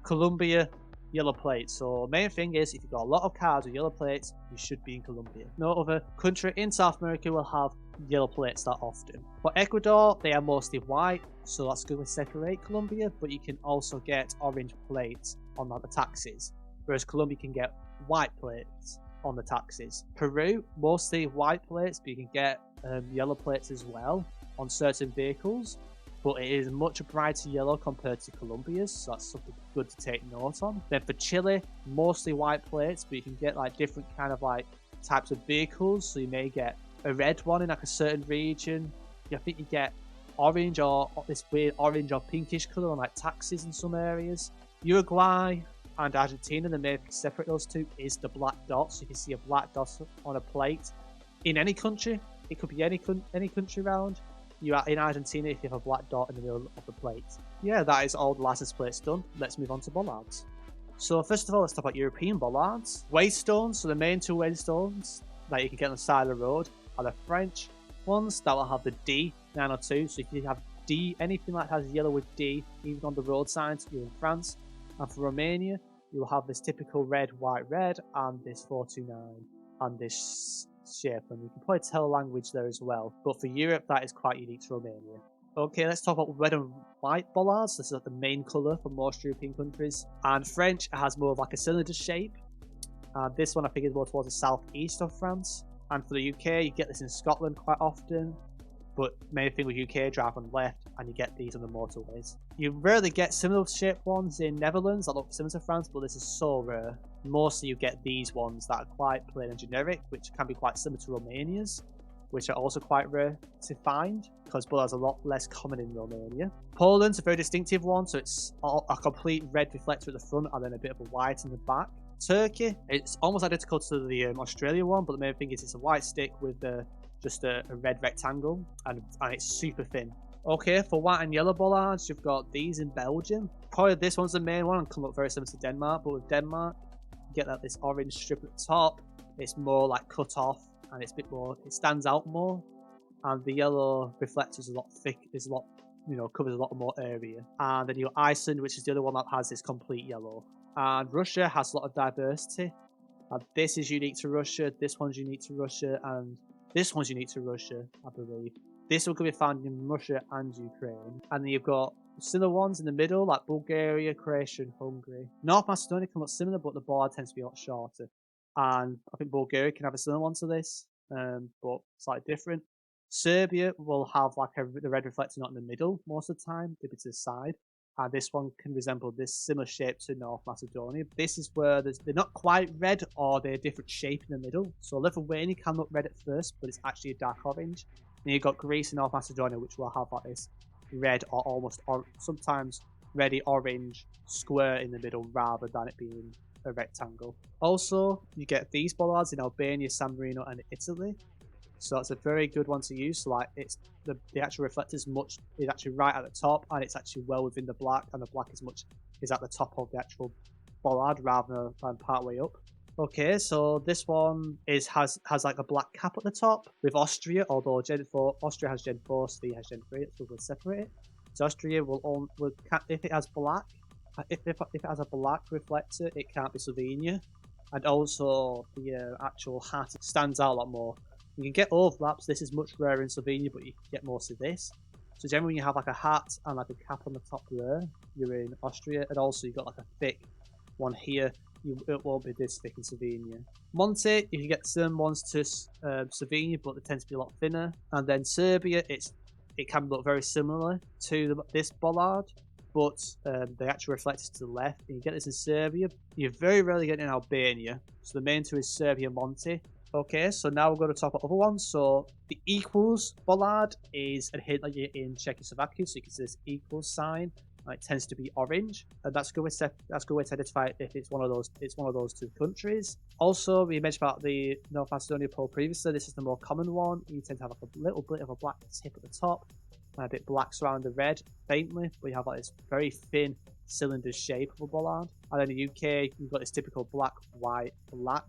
Speaker 1: Colombia, yellow plates. So main thing is, if you've got a lot of cars with yellow plates, you should be in Colombia. No other country in South America will have yellow plates that often. For Ecuador, they are mostly white, so that's good to separate Colombia, but you can also get orange plates on the taxis, whereas Colombia can get white plates on the taxis. Peru, mostly white plates, but you can get yellow plates as well on certain vehicles, but it is much brighter yellow compared to Colombia's, so that's something good to take note on. Then for Chile, mostly white plates, but you can get like different kind of like types of vehicles, so you may get a red one in like a certain region. I think you get orange or this weird orange or pinkish colour on like taxis in some areas. Uruguay and Argentina, the main thing to separate those two is the black dot, so you can see a black dot on a plate in any country. It could be any country round. You are in Argentina if you have a black dot in the middle of the plate. Yeah, that is all the license plates done. Let's move on to bollards. So first of all, let's talk about European bollards. Waystones, so the main 2 waystones that you can get on the side of the road are the French ones that will have the D902. So if you have D, anything that has yellow with D, even on the road signs, you're in France. And for Romania, you'll have this typical red, white, red, and this 429, and this shape, and you can probably tell a language there as well. But for Europe, that is quite unique to Romania. Okay, let's talk about red and white bollards. This is like the main colour for most European countries. And French has more of like a cylinder shape. And this one I think is more towards the southeast of France. And for the UK, you get this in Scotland quite often. But main thing with UK, drive on the left, and you get these on the motorways. You rarely get similar shaped ones in Netherlands that look similar to France, but this is so rare. Mostly you get these ones that are quite plain and generic, which can be quite similar to Romania's, which are also quite rare to find, because bollards are a lot less common in Romania. Poland's a very distinctive one, so it's a complete red reflector at the front and then a bit of a white in the back. Turkey, it's almost identical to the Australia one, but the main thing is it's a white stick with just a red rectangle, and it's super thin. Okay, for white and yellow bollards, you've got these in Belgium. Probably this one's the main one and can look very similar to Denmark, but with Denmark, you get that this orange strip at the top. It's more like cut off, and it's a bit more, it stands out more. And the yellow reflector is a lot thick, is a lot, covers a lot more area. And then you got Iceland, which is the other one that has this complete yellow. And Russia has a lot of diversity. And this is unique to Russia, this one's unique to Russia, and this one's unique to Russia, I believe. This one can be found in Russia and Ukraine. And then you've got similar ones in the middle, like Bulgaria, Croatia, and Hungary. North Macedonia can look similar, but the bollard tends to be a lot shorter. And I think Bulgaria can have a similar one to this, but slightly different. Serbia will have like the red reflector not in the middle most of the time, maybe to the side. And this one can resemble this similar shape to North Macedonia. This is where they're not quite red, or they're a different shape in the middle. So Lithuania can look red at first, but it's actually a dark orange. Then you've got Greece and North Macedonia, which will have like this red or almost, or sometimes reddy orange square in the middle rather than it being a rectangle. Also, you get these bollards in Albania, San Marino, and Italy. So it's a very good one to use. So like it's the actual reflector is actually right at the top, and it's actually well within the black, and the black is at the top of the actual bollard rather than part way up. Okay, so this one has like a black cap at the top with Austria, although Austria has Gen 4, Slovenia has Gen 3, so we'll separate it. So Austria will if it has black, if it has a black reflector, it can't be Slovenia, and also the actual hat stands out a lot more. You can get overlaps. This is much rarer in Slovenia, but you can get most of this. So generally, when you have like a hat and like a cap on the top there, you're in Austria, and also you've got like a thick one here. It won't be this thick in Slovenia. Monte, you can get some ones to Slovenia, but they tend to be a lot thinner. And then Serbia, it can look very similar to this bollard, but the actual reflectors to the left. And you get this in Serbia. You very rarely get it in Albania. So the main two is Serbia and Monte. Okay, so now we're going to talk about other ones. So the equals bollard is adhered like in Czechoslovakia, so you can see this equals sign. It tends to be orange, and that's a good way to identify if it's one of those two countries. Also, we mentioned about the North Macedonia pole previously. This is the more common one. You tend to have like a little bit of a black tip at the top, and a bit black surrounding the red faintly, but you have like this very thin cylinder shape of a bollard. And in the UK, you've got this typical black, white, black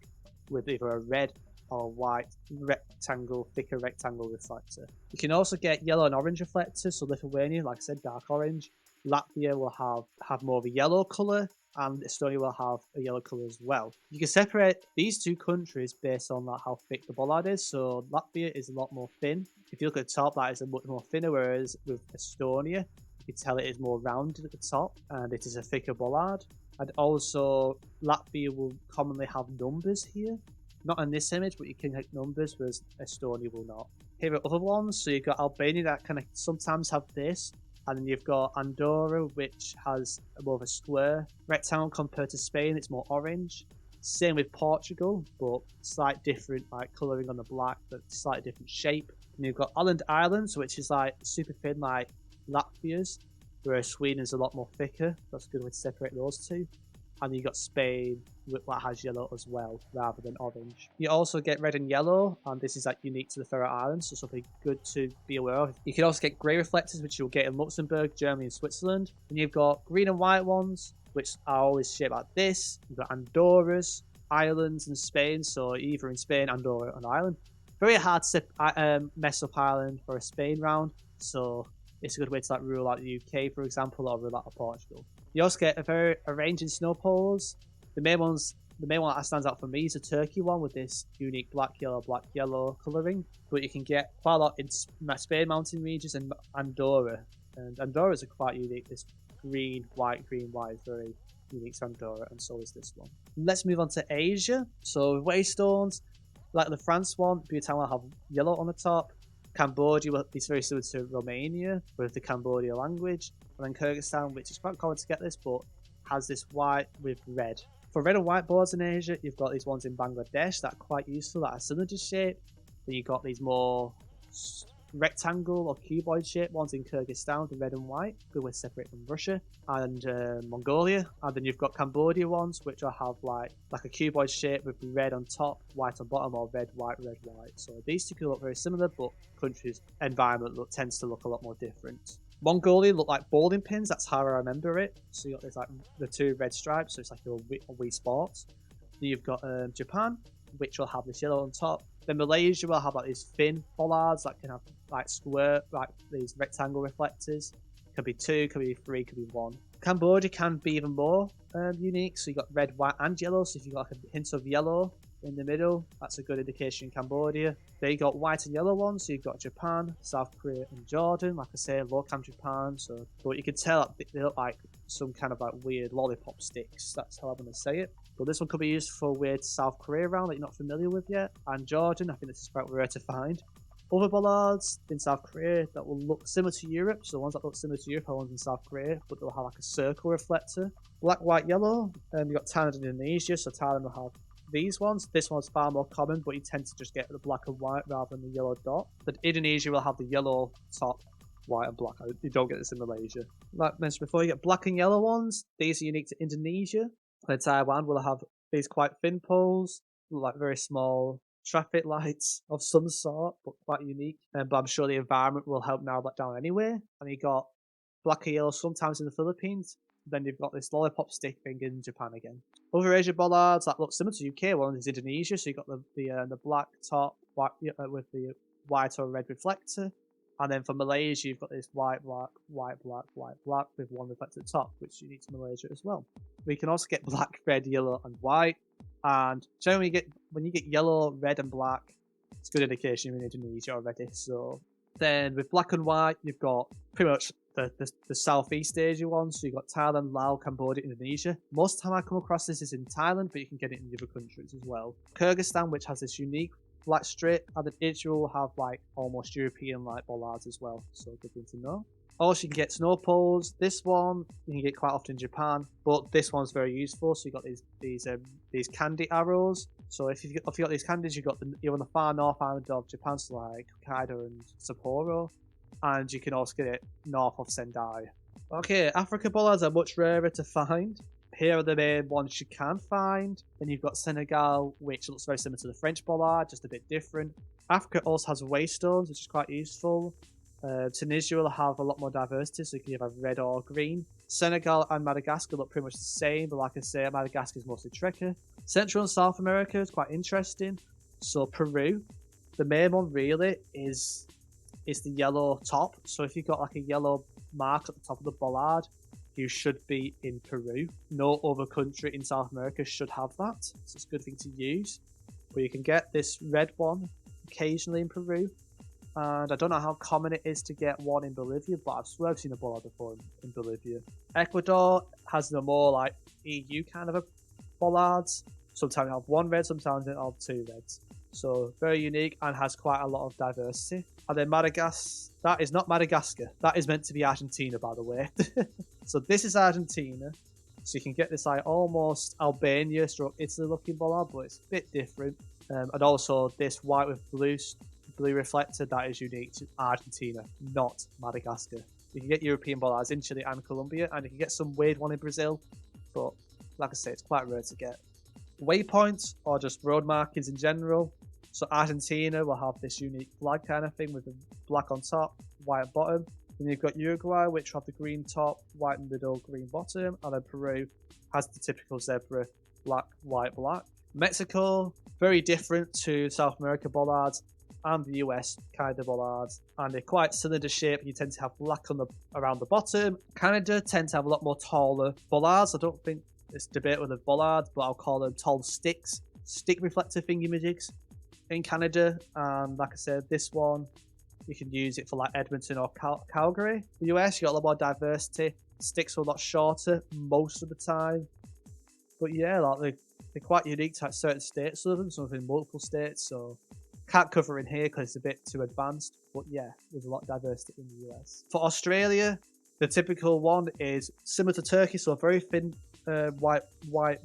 Speaker 1: with either a red or white rectangle, thicker rectangle reflector. You can also get yellow and orange reflectors. So Lithuania, like I said, dark orange. Latvia will have more of a yellow colour, and Estonia will have a yellow colour as well. You can separate these two countries based on how thick the bollard is. So Latvia is a lot more thin. If you look at the top, that is a much more thinner, whereas with Estonia, you can tell it is more rounded at the top, and it is a thicker bollard. And also, Latvia will commonly have numbers here. Not in this image, but you can hit numbers, whereas Estonia will not. Here are other ones. So you've got Albania that kind of sometimes have this. And then you've got Andorra, which has more of a square rectangle compared to Spain. It's more orange. Same with Portugal, but slight different like colouring on the black, but slightly different shape. And you've got Islands, which is like super thin like Latvia's, whereas Sweden is a lot more thicker. That's a good way to separate those two. And you've got Spain, that has yellow as well, rather than orange. You also get red and yellow, and this is like unique to the Faroe Islands, so something good to be aware of. You can also get grey reflectors, which you'll get in Luxembourg, Germany, and Switzerland. And you've got green and white ones, which are always shaped like this. You've got Andorras, Ireland, and Spain, so either in Spain, Andorra, and Ireland. Very hard to mess up Ireland for a Spain round, so it's a good way to like rule out the UK, for example, or rule out Portugal. You also get a range in snow poles. The main one that stands out for me is a Turkey one with this unique black yellow colouring. But you can get quite a lot in Spain mountain regions and Andorra. And Andorra's are quite unique. This green, white is very unique to Andorra, and so is this one. Let's move on to Asia. So with waystones, Like the France one, Bhutan will have yellow on the top. Cambodia will be very similar to Romania with the Cambodia language. And then Kyrgyzstan, which is quite common to get this, but has this white with red. For red and white boards in Asia, you've got these ones in Bangladesh that are quite useful, that are cylinder shape. Then you've got these more rectangle or cuboid shaped ones in Kyrgyzstan, the red and white, good way to separate from Russia and Mongolia. And then you've got Cambodia ones, which will have like a cuboid shape with red on top, white on bottom, or red, white, red, white. So these two could look very similar, but countries' environment tends to look a lot more different. Mongolia look like bowling pins, that's how I remember it. So you got this like the two red stripes, so it's like a Wii Sports. Then you've got Japan, which will have this yellow on top. Then Malaysia will have like these thin bollards that can have like square, like these rectangle reflectors. Could be 2, could be 3, could be 1. Cambodia can be even more unique. So you got red, white, and yellow. So if you got like a hint of yellow in the middle, that's a good indication in Cambodia. Then you got white and yellow ones. So you've got Japan, South Korea, and Jordan. Like I say, low cam Japan. So, but you can tell they look like some kind of like weird lollipop sticks. That's how I'm gonna say it. But this one could be used for a weird South Korea round that you're not familiar with yet. And Jordan, I think this is quite rare to find. Other bollards in South Korea that will look similar to Europe. So the ones that look similar to Europe are ones in South Korea, but they'll have like a circle reflector. Black, white, yellow. You've got Thailand and Indonesia. So Thailand will have these ones. This one's far more common, but you tend to just get the black and white rather than the yellow dot. But Indonesia will have the yellow top, white and black. You don't get this in Malaysia. Like I mentioned before, you get black and yellow ones. These are unique to Indonesia. And Taiwan will have these quite thin poles, like very small traffic lights of some sort, but quite unique. But I'm sure the environment will help narrow that down anyway. And you got black and yellow sometimes in the Philippines. Then you've got this lollipop stick thing in Japan again. Other Asia bollards that look similar to UK one is Indonesia. So you've got the black top white, with the white or red reflector. And then for Malaysia, you've got this white, black, white, black, white, black with one reflector top, which is unique to Malaysia as well. We can also get black, red, yellow, and white. And generally, when you get yellow, red, and black, it's a good indication you're in Indonesia already. So then with black and white, you've got pretty much the Southeast Asia ones. So you've got Thailand, Laos, Cambodia, Indonesia. Most of the time I come across this is in Thailand, but you can get it in other countries as well. Kyrgyzstan, which has this unique black strip, and then Israel will have like almost European like bollards as well. So good thing to know. Also, you can get snow poles. This one you can get quite often in Japan, but this one's very useful. So you got these candy arrows. So if you got these candies, you're on the far north island of Japan, so like Hokkaido and Sapporo, and you can also get it north of Sendai. Okay, Africa bollards are much rarer to find. Here are the main ones you can find. Then you've got Senegal, which looks very similar to the French bollard, just a bit different. Africa also has waystones, which is quite useful. Tunisia will have a lot more diversity, so you can either have red or green. Senegal and Madagascar look pretty much the same, but like I say, Madagascar is mostly tricky. Central and South America is quite interesting. So Peru, the main one really is the yellow top. So if you've got like a yellow mark at the top of the bollard, you should be in Peru. No other country in South America should have that, so it's a good thing to use. But you can get this red one occasionally in Peru. And I don't know how common it is to get one in Bolivia, but I swear I've seen a bollard before in Bolivia. Ecuador has the more like EU kind of bollards. Sometimes they have one red, sometimes they have 2 reds. So very unique and has quite a lot of diversity. And then Madagascar, that is not Madagascar. That is meant to be Argentina, by the way. So this is Argentina. So you can get this like almost Albania stroke Italy looking bollard, but it's a bit different. And also this white with blue reflector, that is unique to Argentina, not Madagascar. You can get European bollards in Chile and Colombia, and you can get some weird one in Brazil, but like I say, it's quite rare to get. Waypoints, or just road markings in general. So Argentina will have this unique flag kind of thing with the black on top, white bottom. Then you've got Uruguay, which have the green top, white middle, green bottom, and then Peru has the typical zebra, black, white, black. Mexico, very different to South America bollards and the US kind of bollards, and they're quite cylinder shaped. You tend to have black around the bottom. Canada tend to have a lot more taller bollards. I don't think it's debate with the bollards, but I'll call them tall sticks, stick reflector thingamajigs in Canada. And like I said, this one you can use it for like Edmonton or Calgary. The US, you got a lot more diversity. Sticks are a lot shorter most of the time. But yeah, like They're quite unique to like certain states, some of them, some of them in multiple states, so can't cover in here because it's a bit too advanced. But yeah, there's a lot of diversity in the US. For Australia, the typical one is similar to Turkey, so a very thin white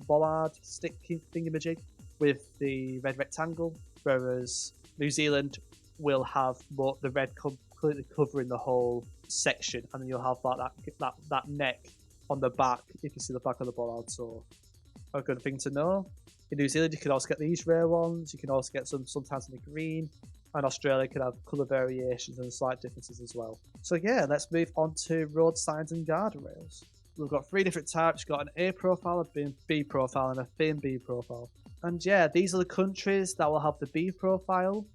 Speaker 1: bollard stick thingamajig with the red rectangle, whereas New Zealand will have more the red completely covering the whole section, and then you'll have like that neck on the back if you see the back of the bollard. So a good thing to know. In New Zealand, you can also get these rare ones. You can also get some sometimes in the green, and Australia can have colour variations and slight differences as well. So yeah, let's move on to road signs and guardrails. We've got 3 different types. You've got an A profile, a B profile, and a thin B profile. And yeah, these are the countries that will have the B profile.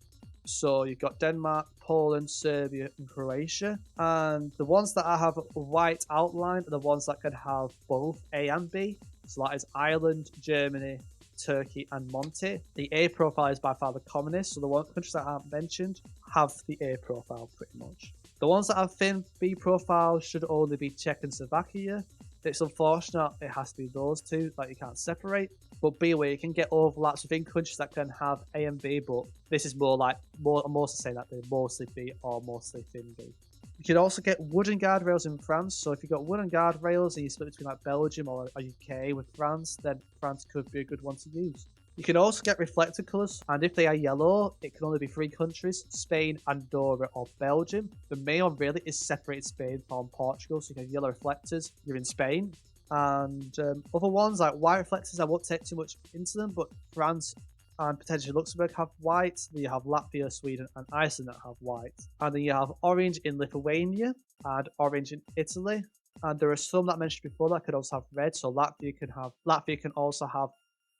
Speaker 1: So you've got Denmark, Poland, Serbia, and Croatia. And the ones that have a white outline are the ones that can have both A and B. So that is Ireland, Germany, Turkey, and Monte. The A profile is by far the commonest, so the countries that I haven't mentioned have the A profile pretty much. The ones that have thin B profile should only be Czech and Slovakia. It's unfortunate it has to be those two that you can't separate. But be aware, you can get overlaps within countries that can have A and B, but this is more like, I'm mostly saying that they're mostly B or mostly thin B. You can also get wooden guardrails in France. So if you've got wooden guardrails and you split between like Belgium or UK with France, then France could be a good one to use. You can also get reflector colours, and if they are yellow, it can only be 3 countries: Spain, Andorra, or Belgium. The main one really is separated Spain from Portugal, so you can have yellow reflectors, you're in Spain. And other ones like white reflectors, I won't take too much into them, but France and potentially Luxembourg have white. Then you have Latvia, Sweden, and Iceland that have white. And then you have orange in Lithuania and orange in Italy. And there are some that I mentioned before that could also have red. So Latvia can also have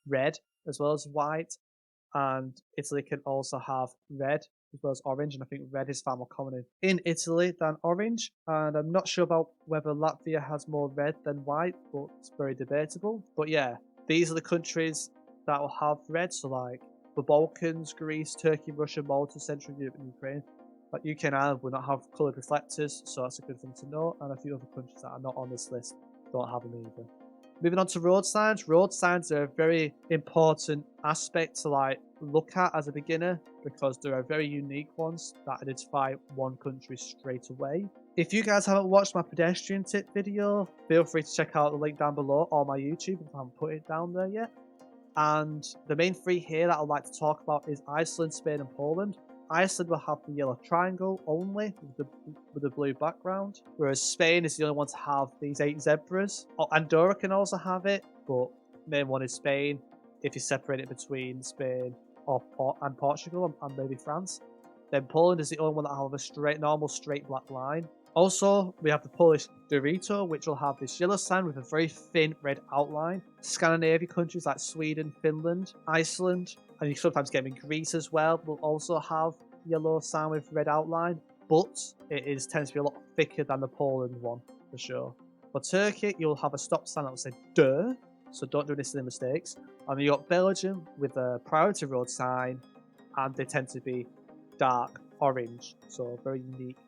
Speaker 1: red as well as white, and Italy can also have red as well as orange. And I think red is far more common in Italy than orange. And I'm not sure about whether Latvia has more red than white, but it's very debatable. But yeah, these are the countries that will have red, so like the Balkans, Greece, Turkey, Russia, Malta, Central Europe, and Ukraine. Like UK and Ireland will not have coloured reflectors, so that's a good thing to know, and a few other countries that are not on this list don't have them either. Moving on to road signs. Road signs are a very important aspect to like look at as a beginner, because there are very unique ones that identify one country straight away. If you guys haven't watched my pedestrian tip video, feel free to check out the link down below, or my YouTube if I haven't put it down there yet. And the main 3 here that I'd like to talk about is Iceland, Spain, and Poland. Iceland will have the yellow triangle only with the blue background, whereas Spain is the only one to have these 8 zebras. Andorra can also have it, but the main one is Spain if you separate it between Spain and Portugal and maybe France. Then Poland is the only one that will have a normal straight black line. Also, we have the Polish Dorito, which will have this yellow sign with a very thin red outline. Scandinavian countries like Sweden, Finland, Iceland, and you sometimes get them in Greece as well, will also have yellow sign with red outline, but it tends to be a lot thicker than the Poland one, for sure. For Turkey, you'll have a stop sign that will say "Duh," so don't do any silly mistakes. And you got Belgium with a priority road sign, and they tend to be dark orange, so very unique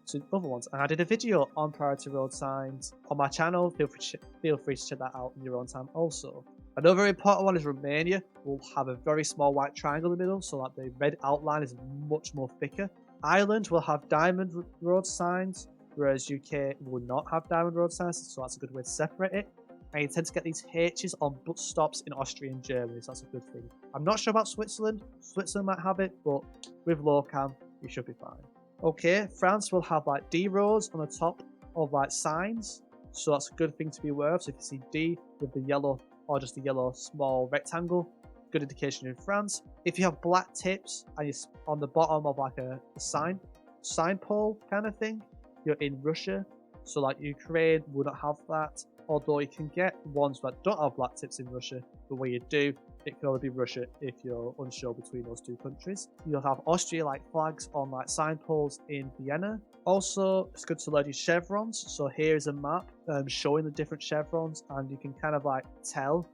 Speaker 1: to other ones. And I did a video on priority road signs on my channel. Feel free to check that out in your own time also. Another important one is Romania will have a very small white triangle in the middle, so that the red outline is much more thicker. Ireland will have diamond road signs, whereas UK will not have diamond road signs, so that's a good way to separate it. And you tend to get these H's on bus stops in Austria and Germany, so that's a good thing. I'm not sure about Switzerland. Switzerland might have it, but with LOCAM, you should be fine. Okay, France will have like D roads on the top of like signs, so that's a good thing to be aware of. So if you see D with the yellow or just a yellow small rectangle, good indication in France. If you have black tips and you're on the bottom of like a sign pole kind of thing, you're in Russia. So like Ukraine would not have that, although you can get ones that don't have black tips in Russia, but where you do, it can only be Russia if you're unsure between those 2 countries. You'll have Austria-like flags on like sign poles in Vienna. Also, it's good to learn your chevrons. So here's a map showing the different chevrons, and you can kind of like tell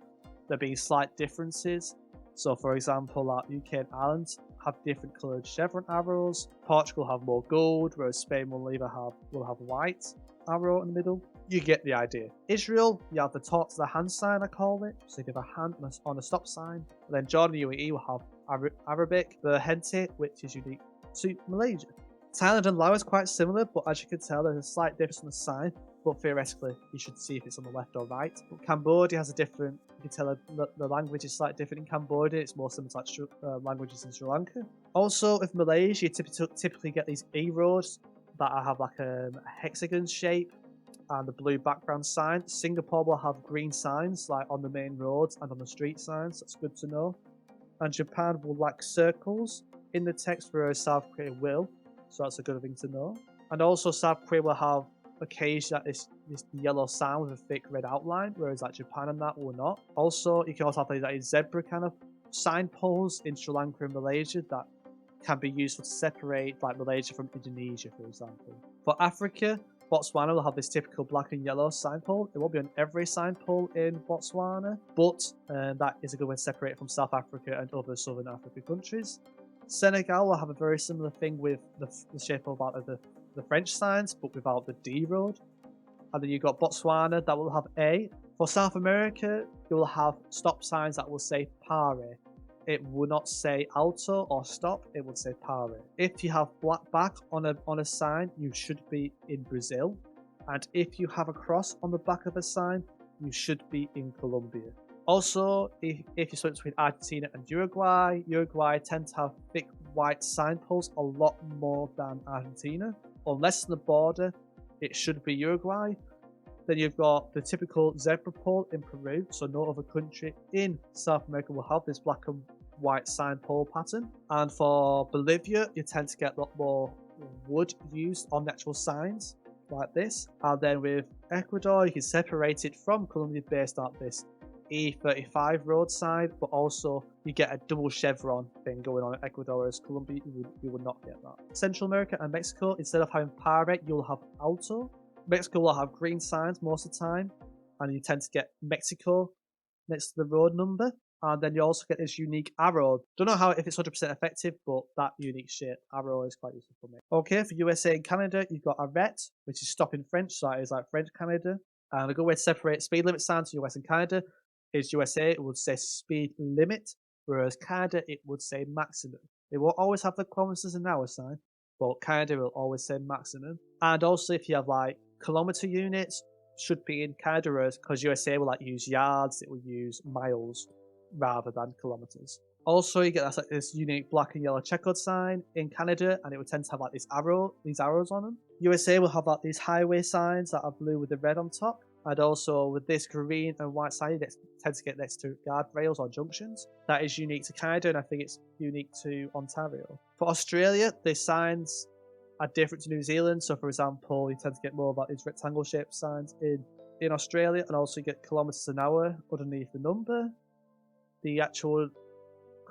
Speaker 1: there being slight differences. So for example, like UK and Ireland have different coloured chevron arrows. Portugal have more gold, whereas Spain will have white arrow in the middle. You get the idea. Israel, you have the talk to the hand sign, I call it. So you give a hand on a stop sign. And then Jordan, UAE will have Arabic, the Hente, which is unique to Malaysia. Thailand and Laos is quite similar, but as you can tell, there's a slight difference in the sign. But theoretically, you should see if it's on the left or right. But Cambodia has a different, you can tell the language is slightly different in Cambodia. It's more similar to languages in Sri Lanka. Also, with Malaysia, you typically get these E roads that have like a hexagon shape and a blue background sign. Singapore will have green signs like on the main roads and on the street signs. That's good to know. And Japan will lack circles in the text, whereas South Korea will. So that's a good thing to know. And also South Korea will have occasionally this yellow sign with a thick red outline, whereas like Japan and that will not. Also, you can also have like zebra kind of sign poles in Sri Lanka and Malaysia that can be useful to separate like Malaysia from Indonesia, for example. For Africa, Botswana will have this typical black and yellow sign pole. It won't be on every sign pole in Botswana, but that is a good way to separate it from South Africa and other Southern African countries. Senegal will have a very similar thing with the shape of the French signs, but without the D road. And then you've got Botswana that will have A. For South America, you will have stop signs that will say pare. It will not say alto or stop, it will say pare. If you have black back on a sign, you should be in Brazil. And if you have a cross on the back of a sign, you should be in Colombia. Also, if you switch between Argentina and Uruguay tend to have thick white sign poles a lot more than Argentina. Unless on the border, it should be Uruguay. Then you've got the typical zebra pole in Peru, so no other country in South America will have this black and white sign pole pattern. And for Bolivia, you tend to get a lot more wood used on the actual signs, like this. And then with Ecuador, you can separate it from Colombia based on this E35 road sign, but also you get a double chevron thing going on in Ecuador, whereas Colombia, you would not get that. Central America and Mexico, instead of having pare, you'll have alto. Mexico will have green signs most of the time, and you tend to get Mexico next to the road number. And then you also get this unique arrow. Don't know if it's 100% effective, but that unique shape arrow is quite useful for me. Okay, for USA and Canada, you've got arrête, which is stop in French, so that is like French Canada. And a good way to separate speed limit signs to US and Canada is USA, it would say speed limit, whereas Canada, it would say maximum. It will always have the kilometers an hour sign, but Canada will always say maximum. And also, if you have like kilometer units, should be in Canada, because USA will like use yards, it will use miles rather than kilometers. Also, you get this unique black and yellow checkered sign in Canada, and it would tend to have like these arrows on them. USA will have like these highway signs that are blue with the red on top. And also with this green and white sign, it tends to get next to guardrails or junctions. That is unique to Canada, and I think it's unique to Ontario. For Australia, the signs are different to New Zealand. So for example, you tend to get more about these rectangle shaped signs in Australia, and also you get kilometers an hour underneath the number. The actual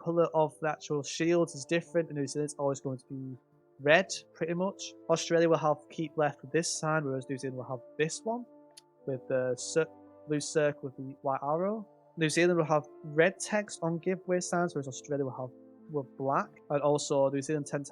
Speaker 1: colour of the actual shields is different. In New Zealand, it's always going to be red, pretty much. Australia will have keep left with this sign, whereas New Zealand will have this one with the blue circle with the white arrow. New Zealand will have red text on giveaway signs, whereas Australia will have black. And also New Zealand can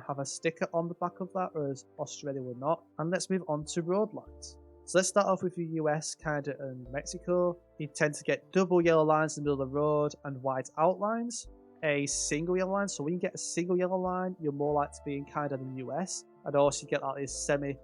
Speaker 1: have a sticker on the back of that, whereas Australia will not. And let's move on to road lines. So let's start off with the US, Canada and Mexico. You tend to get double yellow lines in the middle of the road and white outlines. A single yellow line, so when you get a single yellow line, you're more likely to be in Canada than the US. And also you get like this semi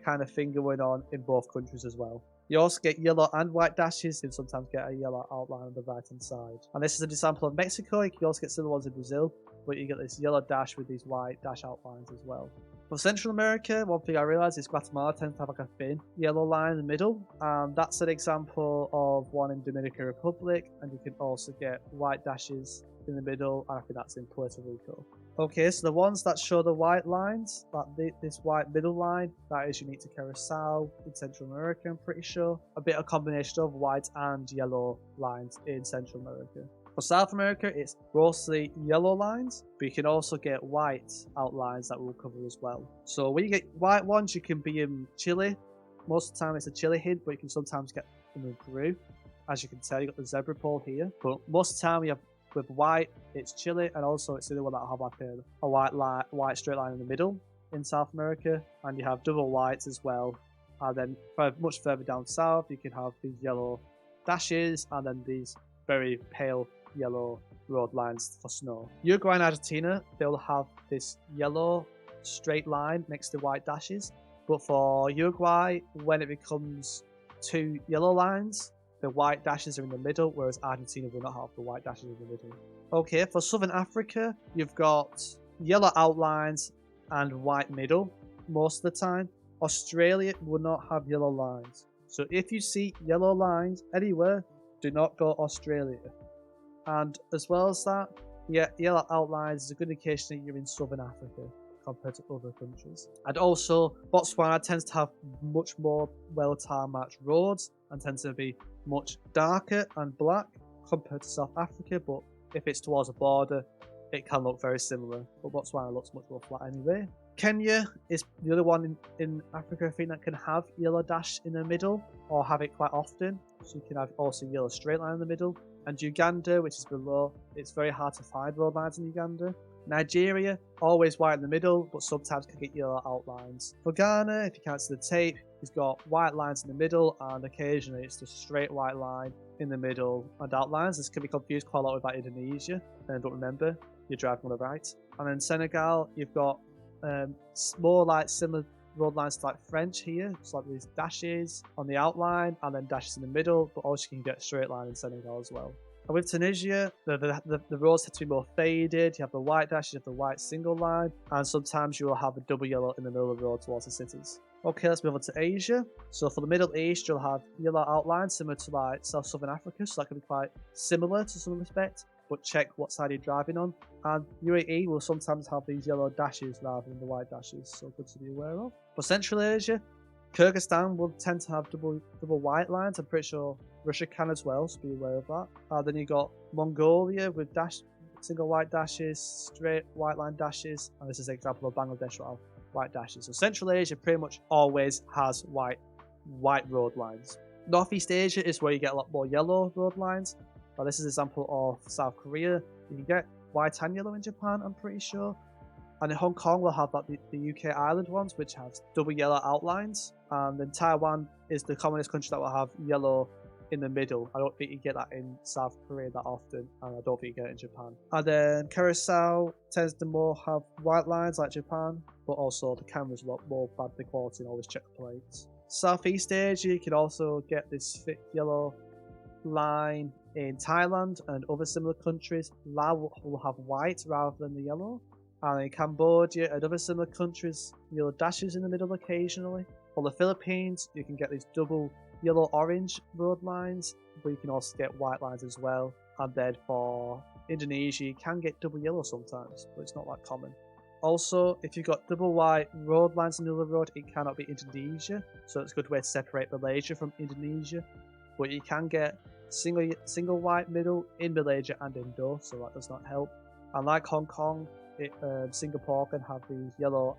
Speaker 1: kind of thing going on in both countries as well. You also get yellow and white dashes, and sometimes get a yellow outline on the right hand side. And this is an example of Mexico. You can also get similar ones in Brazil, but you get this yellow dash with these white dash outlines as well. For Central America, one thing I realised is Guatemala tends to have like a thin yellow line in the middle, and that's an example of one in Dominican Republic. And you can also get white dashes in the middle, and I think that's in Puerto Rico. Okay, so the ones that show the white lines, like this white middle line, that is unique to Curacao in Central America, I'm pretty sure. A bit of combination of white and yellow lines in Central America. For South America, it's mostly yellow lines, but you can also get white outlines that we'll cover as well. So when you get white ones, you can be in Chile. Most of the time it's a Chile hint, but you can sometimes get them in Peru. As you can tell, you got the zebra pole here. But most of the time, you have with white, it's Chile, and also it's the other one that have like a white straight line in the middle in South America, and you have double whites as well, And then much further down south, you can have these yellow dashes and then these very pale yellow road lines for snow. Uruguay and Argentina, they'll have this yellow straight line next to white dashes. But for Uruguay, when it becomes two yellow lines, the white dashes are in the middle, whereas Argentina will not have the white dashes in the middle. Okay, for Southern Africa, you've got yellow outlines and white middle most of the time. Australia will not have yellow lines. So if you see yellow lines anywhere, do not go Australia. And as well as that, yeah, yellow outlines is a good indication that you're in Southern Africa compared to other countries. And also, Botswana tends to have much more well-tarmacked roads and tends to be much darker and black compared to South Africa, but if it's towards a border, it can look very similar. But Botswana looks much more flat anyway. Kenya is the other one in Africa, I think, that can have yellow dash in the middle, or have it quite often. So you can have also yellow straight line in the middle. And Uganda, which is below, it's very hard to find road lines in Uganda. Nigeria, always white in the middle, but sometimes can get yellow outlines. For Ghana, if you can't see the tape, it's got white lines in the middle, and occasionally it's just straight white line in the middle and outlines. This can be confused quite a lot with like Indonesia, but remember, you're driving on the right. And then Senegal, you've got more like similar road lines to like French here, so like these dashes on the outline and then dashes in the middle, but also you can get a straight line in Senegal as well. And with Tunisia, the roads tend to be more faded. You have the white dash, you have the white single line, and sometimes you will have a double yellow in the middle of the road towards the cities. Okay, let's move on to Asia. So for the Middle East, you'll have yellow outlines similar to like Southern Africa, so that can be quite similar to some respect, but check what side you're driving on. And UAE will sometimes have these yellow dashes rather than the white dashes, so good to be aware of. For Central Asia, Kyrgyzstan will tend to have double white lines. I'm pretty sure Russia can as well, so be aware of that. Then you got Mongolia with single white dashes, straight white line dashes, and this is an example of Bangladesh will have white dashes. So Central Asia pretty much always has white road lines. Northeast Asia is where you get a lot more yellow road lines. Now this is an example of South Korea. You can get white and yellow in Japan, I'm pretty sure. And in Hong Kong, we'll have like the UK island ones, which have double yellow outlines. And then Taiwan is the commonest country that will have yellow in the middle. I don't think you get that in South Korea that often, and I don't think you get it in Japan. And then Curacao tends to more have white lines like Japan, but also the camera's a lot more badly quality and always check the plates. Southeast Asia, you can also get this thick yellow line in Thailand and other similar countries. Laos will have white rather than the yellow. And in Cambodia and other similar countries, yellow dashes in the middle occasionally. For the Philippines, you can get these double yellow-orange road lines, but you can also get white lines as well. And then for Indonesia, you can get double yellow sometimes, but it's not that common. Also, if you've got double white road lines in the middle of the road, it cannot be Indonesia, so it's a good way to separate Malaysia from Indonesia. But you can get single white middle in Malaysia and Indo, so that does not help. And like Hong Kong, Singapore can have these double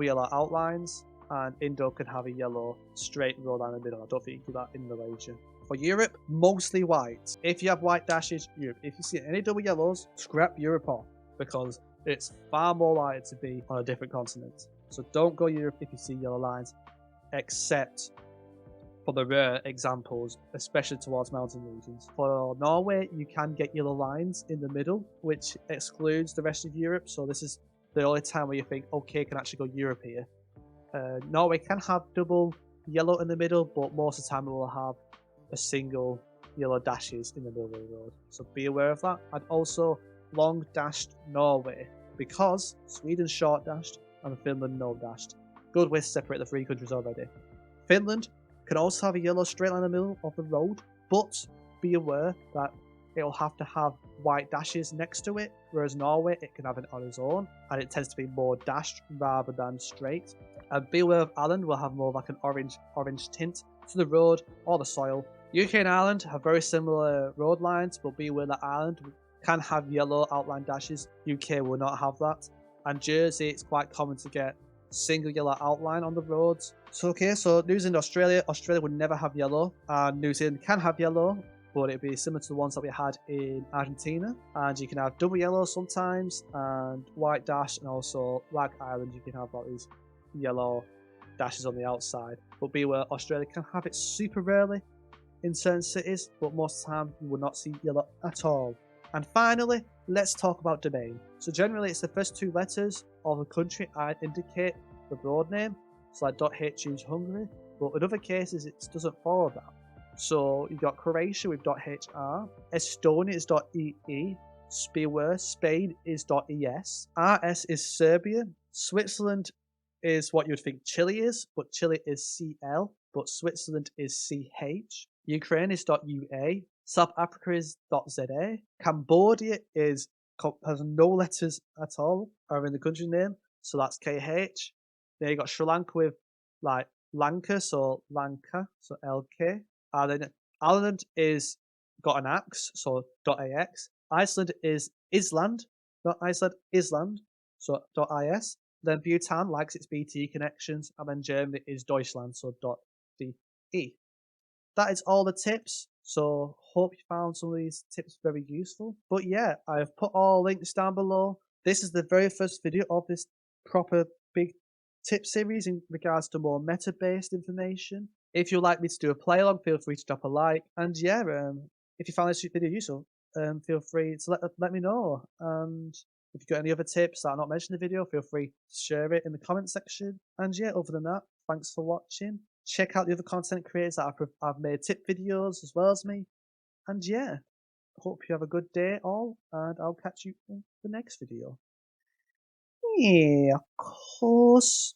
Speaker 1: yellow outlines, and Indo can have a yellow straight road line in the middle. I don't think you can do that in Malaysia. For Europe, mostly white. If you have white dashes, Europe. If you see any double yellows, scrap Europe off, because it's far more likely to be on a different continent. So don't go Europe if you see yellow lines, except for the rare examples, especially towards mountain regions. For Norway, you can get yellow lines in the middle, which excludes the rest of Europe. So this is the only time where you think, okay, can actually go Europe here. Norway can have double yellow in the middle, but most of the time it will have a single yellow dashes in the middle of the road. So be aware of that. And also long dashed Norway, because Sweden's short dashed and Finland no dashed. Good way to separate the three countries already. Finland can also have a yellow straight line in the middle of the road, but be aware that it'll have to have white dashes next to it, whereas Norway, it can have it on its own, and it tends to be more dashed rather than straight. And be aware of Ireland will have more like an orange tint to the road or the soil. UK and Ireland have very similar road lines, but be aware that Ireland can have yellow outline dashes. UK will not have that. And Jersey, it's quite common to get single yellow outline on the roads. So New Zealand, Australia would never have yellow, and New Zealand can have yellow, but it'd be similar to the ones that we had in Argentina. And you can have double yellow sometimes, and white dash, and also like Ireland, you can have like these yellow dashes on the outside. But beware, Australia can have it super rarely in certain cities, but most of the time you will not see yellow at all. And finally, let's talk about domain. So generally it's the first 2 letters of the country I indicate the broad name. So like .hu is Hungary, but in other cases it doesn't follow that. So you got Croatia with .hr, Estonia is .ee, Spain is .es, RS is Serbia, Switzerland is what you would think Chile is, but Chile is CL, but Switzerland is CH, Ukraine is .ua, South Africa is .za, Cambodia has no letters at all are in the country name, so that's KH. Then you got Sri Lanka with like Lanka, so Lanka, so LK. And then Ireland is got an ax, so .ax. Iceland is Island, not Iceland, Island, so .is. Then Bhutan likes its BT connections, and then Germany is Deutschland, so .de. That is all the tips, so hope you found some of these tips very useful. But yeah, I have put all links down below. This is the very first video of this proper big tip series in regards to more meta-based information. If you'd like me to do a play along, feel free to drop a like. And yeah, if you found this video useful, feel free to let me know. And if you've got any other tips that are not mentioned in the video, feel free to share it in the comment section. And yeah, other than that, thanks for watching. Check out the other content creators that I've made tip videos as well as me. And yeah, hope you have a good day all, and I'll catch you in the next video. Yeah, of course.